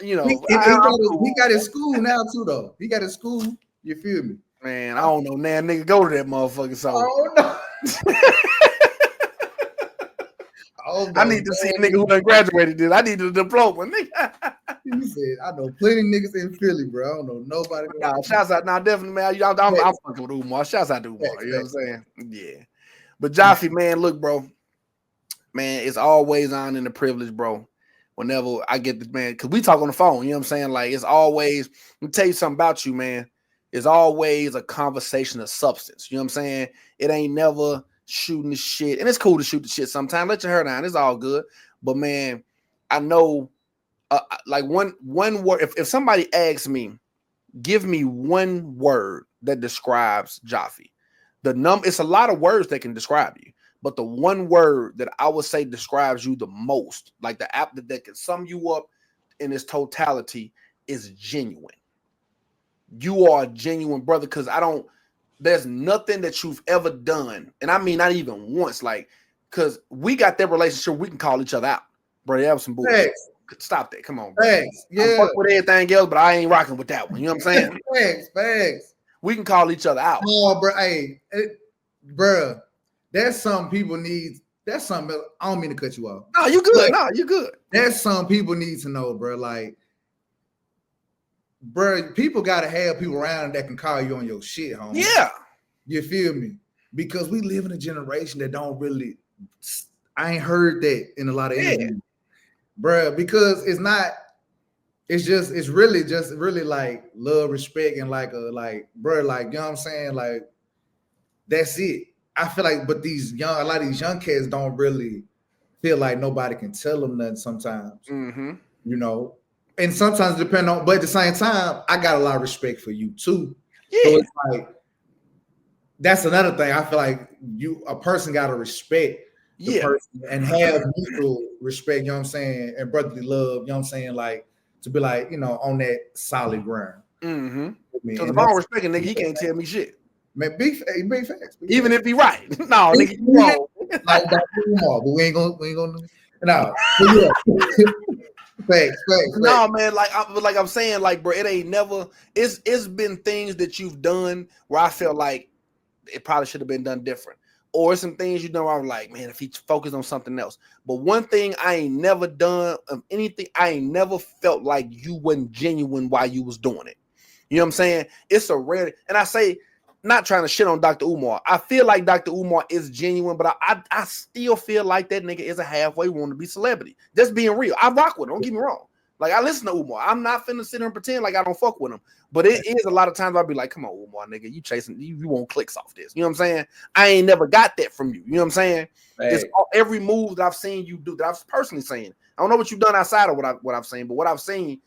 you know, he got his school now too, though. He got his school. You feel me? Man, I don't know. Now, nigga, go to that motherfucker. So, no. I need to see a nigga who done graduated this. I need a diploma, nigga. He said, I know plenty of niggas in Philly, bro. I don't know nobody. Nah, shouts out. Nah, definitely, man. I'm fucking with Umar. Shouts out to Umar. You know what I'm saying? Yeah. But Jaffee, man, look, bro. Man, it's always on in the privilege, bro. Whenever I get this, man, because we talk on the phone. You know what I'm saying? Like, it's always, let me tell you something about you, man. It's always a conversation of substance. You know what I'm saying? It ain't never shooting the shit. And it's cool to shoot the shit sometimes. Let your hair down. It's all good. But, man, I know, like one word, if somebody asks me, give me one word that describes Jaffee. It's a lot of words that can describe you, but the one word that I would say describes you the most, like the app that can sum you up in its totality, is genuine. You are a genuine brother, because there's nothing that you've ever done, and I mean not even once, like, because we got that relationship, we can call each other out, bro. That was some bullshit. Thanks. Stop that. Come on, bro. Thanks. Yeah. I fuck with everything else, but I ain't rocking with that one. You know what I'm saying? Thanks. We can call each other out. Oh, bro. Hey, bro. That's something people need. That's something. I don't mean to cut you off. No, you good. No, you good. That's something people need to know, bro. Like, bro, people gotta have people around that can call you on your shit, homie. Yeah. You feel me? Because we live in a generation that don't really. I ain't heard that in a lot of interviews. Bro, because it's really like love, respect, and bro, like, you know what I'm saying? Like, that's it. I feel like, but a lot of these young kids don't really feel like nobody can tell them nothing sometimes, you know? And sometimes depend on, but at the same time, I got a lot of respect for you too. Yeah. So it's like, that's another thing. I feel like a person got to respect the person and have mutual respect, you know what I'm saying, and brotherly love, you know what I'm saying, like, to be like, you know, on that solid ground. Because if I don't respect a nigga, he can't tell me shit. Man, big facts. Even if he right. No, nigga, you wrong. Like that, but we ain't gonna no. Yeah. Facts. No, man, like I'm saying, like, bro, it ain't never. It's been things that you've done where I feel like it probably should have been done different. Or some things, you know, I was like, man, if he focused on something else. But one thing I ain't never done of anything, I ain't never felt like you wasn't genuine while you was doing it. You know what I'm saying? It's a rare, and I say, not trying to shit on Dr. Umar. I feel like Dr. Umar is genuine, but I still feel like that nigga is a halfway wannabe celebrity. Just being real. I rock with him, don't get me wrong. Like, I listen to Umar. I'm not finna sit here and pretend like I don't fuck with him. But it is a lot of times I'll be like, come on, Umar, nigga, you chasing, you want clicks off this. You know what I'm saying? I ain't never got that from you. You know what I'm saying? Hey. It's every move that I've seen you do, that I've personally seen. I don't know what you've done outside of what I've seen, but what I've seen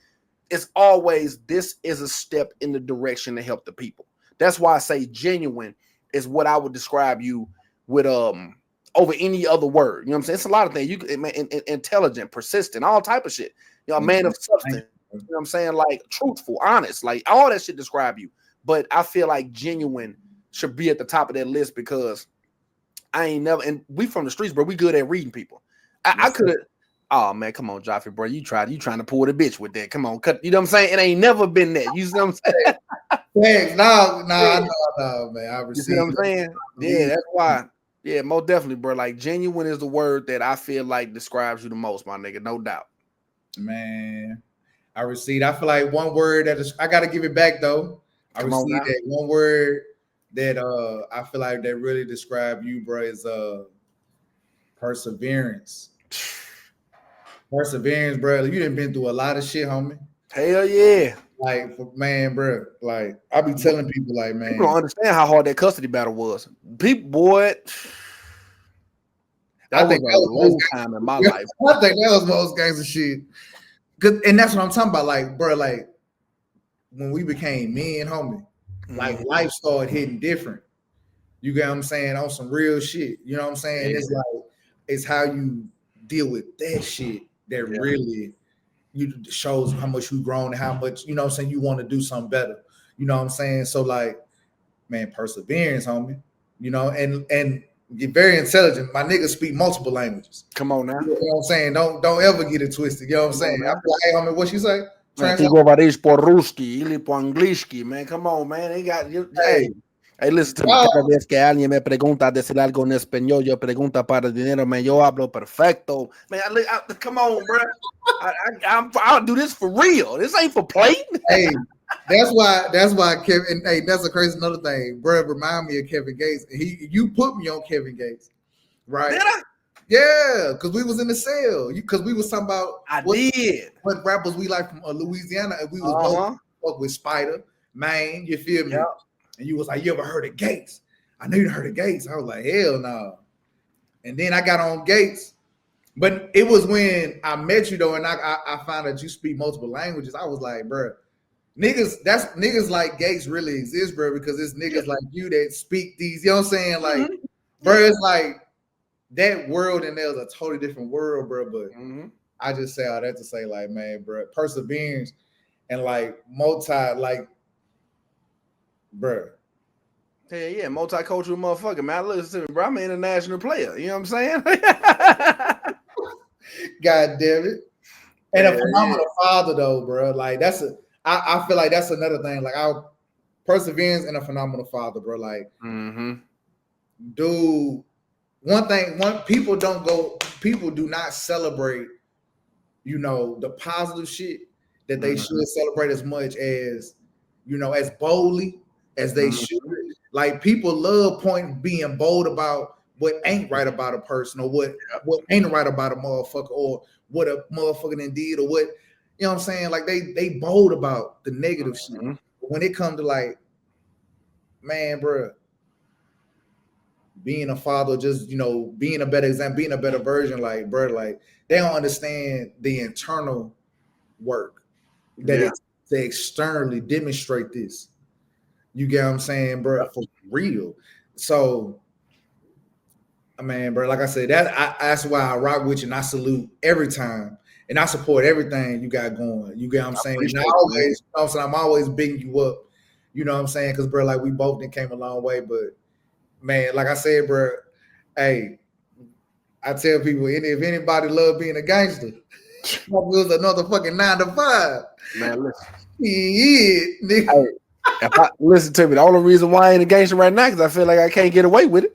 is always, this is a step in the direction to help the people. That's why I say genuine is what I would describe you with over any other word. You know what I'm saying? It's a lot of things. You intelligent, persistent, all type of shit. You know, a man of substance. You know what I'm saying? Like truthful, honest, like all that shit describe you. But I feel like genuine should be at the top of that list because I ain't never, and we from the streets, bro. We good at reading people. I could have. Oh man, come on, Jaffee, bro. You trying to pull the bitch with that. Come on, cut. You know what I'm saying? It ain't never been that. You see what I'm saying? Thanks. No, man. You see what I'm saying? Yeah, that's why. Yeah, most definitely, bro. Like genuine is the word that I feel like describes you the most, my nigga. No doubt. Man, I received. I feel like one word that is, I gotta give it back though. I received that one word that I feel like that really describe you, bro, is perseverance. Perseverance, bro. You done been through a lot of shit, homie. Hell yeah. Like, man, bro. Like, I be telling people, like, man, people don't understand how hard that custody battle was. People, boy. I think that was a long time in my life. I think that was most gangster shit. And that's what I'm talking about. Like, bro, like when we became men, homie, like life started hitting different. You get what I'm saying? On some real shit. You know what I'm saying? Yeah. It's like, it's how you deal with that shit that really shows how much you've grown and how much, you know what I'm saying, you want to do something better. You know what I'm saying? So like, man, perseverance, homie. You know, and you're very intelligent. My niggas speak multiple languages. Come on now. You know what I'm saying? Don't ever get it twisted. You know what I'm saying? I'm like, hey, homie, what you say? Ты говоришь по-русски или по-английски, man. Come on, man. They got you. Hey, listen to me. Cada vez que alguien me pregunta decir algo en español, yo pregunta para dinero, man. Yo hablo perfecto. Man, come on, bro. I'll do this for real. This ain't for play. Hey, that's why Kevin. Hey, that's a crazy another thing, bro. Remind me of Kevin Gates. You put me on Kevin Gates, right? Did I? Yeah, because we was in the cell. Because we was talking about what rappers we like from Louisiana, and we was both with Spider, man. You feel me? Yep. And you was like, you ever heard of Gates? I knew you heard of Gates. I was like, hell no. And then I got on Gates. But it was when I met you though, and I found that you speak multiple languages. I was like, bro, niggas like Gates really exist, bro, because it's niggas like you that speak these, you know what I'm saying? Like, bro, it's like that world and there's a totally different world, bro. But I just say all that to say, like, man, bro, perseverance and like bro. Yeah, multicultural motherfucker, man. Listen to me, bro. I'm an international player. You know what I'm saying? God damn it. And a phenomenal father, though, bro. Like, I feel like that's another thing. Like, our perseverance and a phenomenal father, bro. Like, dude, people do not celebrate, you know, the positive shit that they should celebrate as much as, you know, as boldly as they should. Like, people love being bold about what ain't right about a person, or what ain't right about a motherfucker, or what a motherfucker done did, or what, you know what I'm saying? Like, they bold about the negative shit. But when it comes to like, man, bro, being a father, just, you know, being a better example, being a better version, like, bro, like, they don't understand the internal work that it's to externally demonstrate this. You get what I'm saying, bro? For real. So, man, bro, like I said, that's why I rock with you and I salute every time. And I support everything you got going. You get what I'm saying? And I'm always bigging you up. You know what I'm saying? Because, bro, like, we both came a long way. But, man, like I said, bro, hey, I tell people, if anybody love being a gangster, it was another fucking 9 to 5. Man, listen. Yeah, nigga. Listen to me. The only reason why I ain't a gangster right now because I feel like I can't get away with it.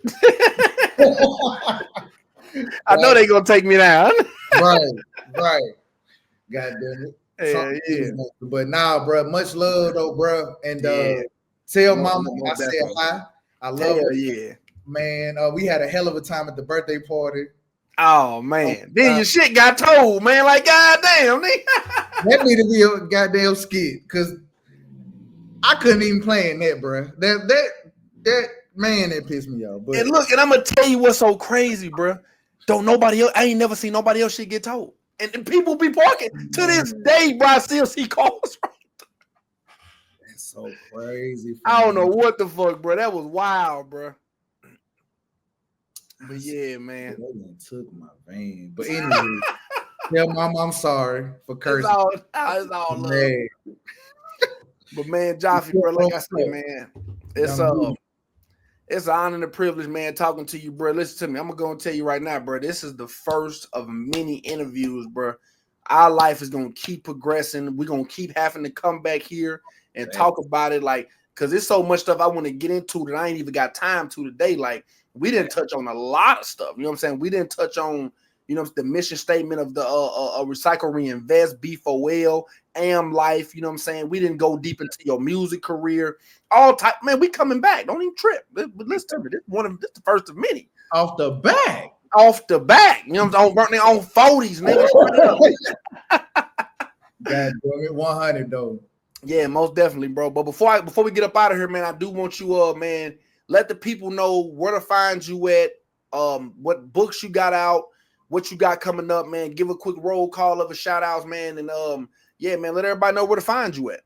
I know they gonna take me down. Right. God damn it. Yeah. But nah, bro. Much love though, bro. And tell mama I said hi. I love her. Yeah. Man, we had a hell of a time at the birthday party. Oh man, then your shit got told, man. Like goddamn, that need to be a goddamn skit because I couldn't even play in that, bro. That man, that pissed me off. But and look, and I'm gonna tell you what's so crazy, bro. Don't nobody else. I ain't never seen nobody else shit get told, and people be parking to this day, bro. I still see cars. That's so crazy. I don't know what the fuck, bro. That was wild, bro. But yeah, man. They took my van. But anyway, tell mom I'm sorry for cursing. It's all love. But man, Jaffee, bro, like I said, man, it's an honor and a privilege, man, talking to you, bro. Listen to me. I'm gonna tell you right now, bro. This is the first of many interviews, bro. Our life is gonna keep progressing. We're gonna keep having to come back here and talk about it, like, because there's so much stuff I want to get into that I ain't even got time to today. Like, we didn't touch on a lot of stuff. You know what I'm saying? We didn't touch on, you know, the mission statement of the recycle, reinvest, B4L, AM life. You know what I'm saying? We didn't go deep into your music career. All type, man. We coming back. Don't even trip. But listen to me. This the first of many. Off the back. You know what I'm saying? Burning on 40s, nigga. God damn it, 100 though. Yeah, most definitely, bro. But before we get up out of here, man, I do want you, man, let the people know where to find you at, what books you got out, what you got coming up, man. Give a quick roll call of a shout outs, man. And yeah, man, let everybody know where to find you at.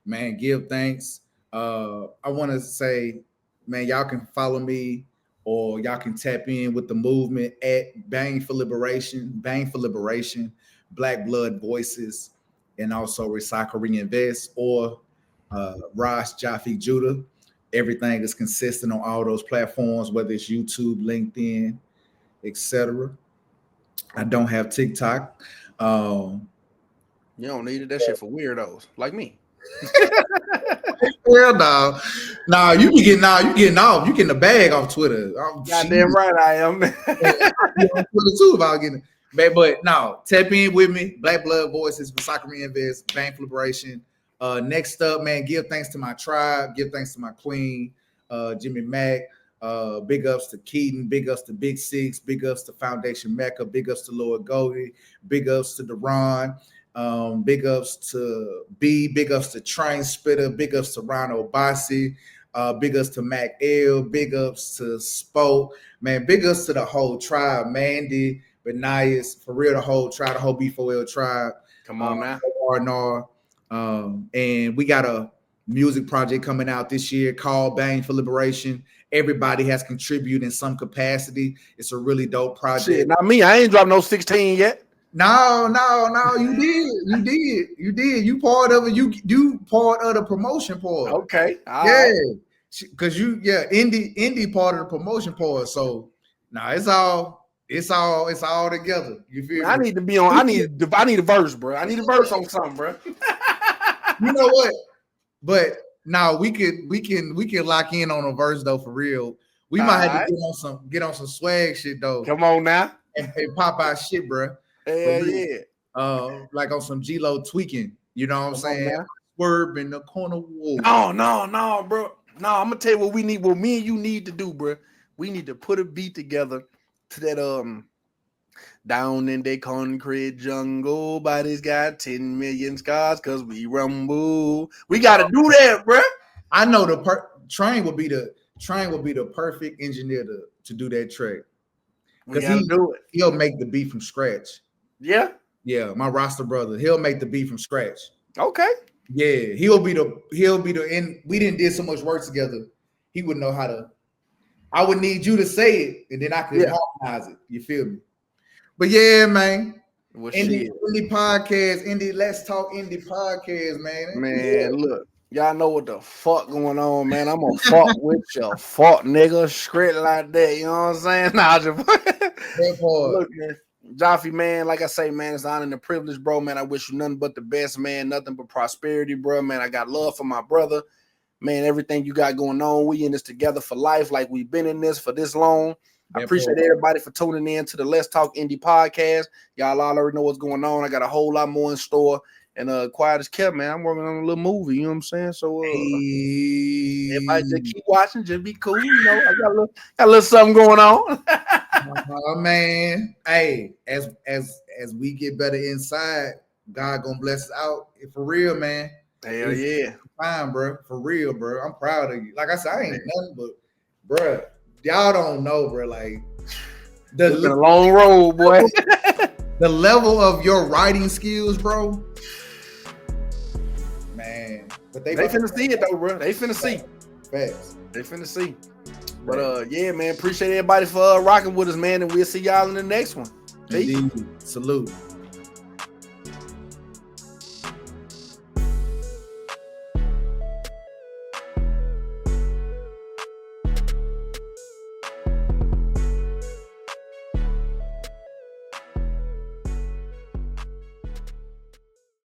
Man, give thanks. I want to say, man, y'all can follow me or y'all can tap in with the movement at Bang for Liberation, Black Blood Voices, and also Recycle Reinvest, or Ross Jaffee Judah. Everything is consistent on all those platforms, whether it's YouTube, LinkedIn, etc. I don't have TikTok. You don't need it. That shit for weirdos like me. Well, no, you getting off. You getting the bag off Twitter. Goddamn right I am. On Twitter too about getting it. But no, tap in with me. Black Blood Voices, Recycle Reinvest, Bang for Liberation. Next up, man, give thanks to my tribe, give thanks to my queen, Jimmy Mack. Big ups to Keaton, big ups to Big Six, big ups to Foundation Mecca, big ups to Lord Goldie, big ups to Deron, big ups to B, big ups to Train Spitter, big ups to Ron Obasi, big ups to Mac L, big ups to Spoke, man, big ups to the whole tribe, Mandy, Benias, for real, the whole tribe, the whole B4L tribe. Come on now. And we got a music project coming out this year called Bang for Liberation. Everybody has contributed in some capacity. It's a really dope project. Shit, not me. I ain't dropped no 16 yet. No, you did. You part of it. You part of the promotion part. Okay. Yeah. Because indie part of the promotion part. So it's all together. You feel I me? need to be on. I need a verse, bro. I need a verse on something, bro. You know what? But now we can lock in on a verse though, for real. We might have to get on some swag shit though. Come on now. And pop out shit, bro. Hell yeah. Like on some G-Lo tweaking. You know what I'm saying? Swerve in the corner wall. No, bro. No, I'm gonna tell you what we need. What me and you need to do, bro. We need to put a beat together to that down in the concrete jungle, body's got 10 million scars because we rumble. We gotta do that, bro. I know Train will be the perfect engineer to do that track. Because he'll make the beat from scratch. Yeah, my roster brother, he'll make the beat from scratch. Okay. Yeah, he'll be the and we didn't did so much work together. He would know how to. I would need you to say it, and then I could harmonize it. You feel me? But yeah, man. Indie podcast, Let's Talk Indie podcast, man. Man, look, y'all know what the fuck going on, man. I'm gonna fuck with your fuck nigga, script like that. You know what I'm saying? Nah, look, man. Jaffee, man, like I say, man, it's an honor and a privilege, bro, man. I wish you nothing but the best, man. Nothing but prosperity, bro, man. I got love for my brother. Man, everything you got going on, we in this together for life, like we've been in this for this long. I appreciate everybody for tuning in to the Let's Talk Indie podcast. Y'all already know what's going on. I got a whole lot more in store. And quiet as kept, man. I'm working on a little movie, you know what I'm saying? So everybody just keep watching, just be cool. You know, I got a little something going on. Man. Hey, as we get better inside, God gonna bless us out. For real, man. Hell yeah. Fine, bro. For real, bro. I'm proud of you. Like I said, I ain't nothing but, bro. Y'all don't know, bro. Like it's been a long road, boy. The level of your writing skills, bro. Man, but they finna see it though, bro. They finna see. Facts. They finna see. But yeah, man. Appreciate everybody for rocking with us, man. And we'll see y'all in the next one. Indeed. Salute.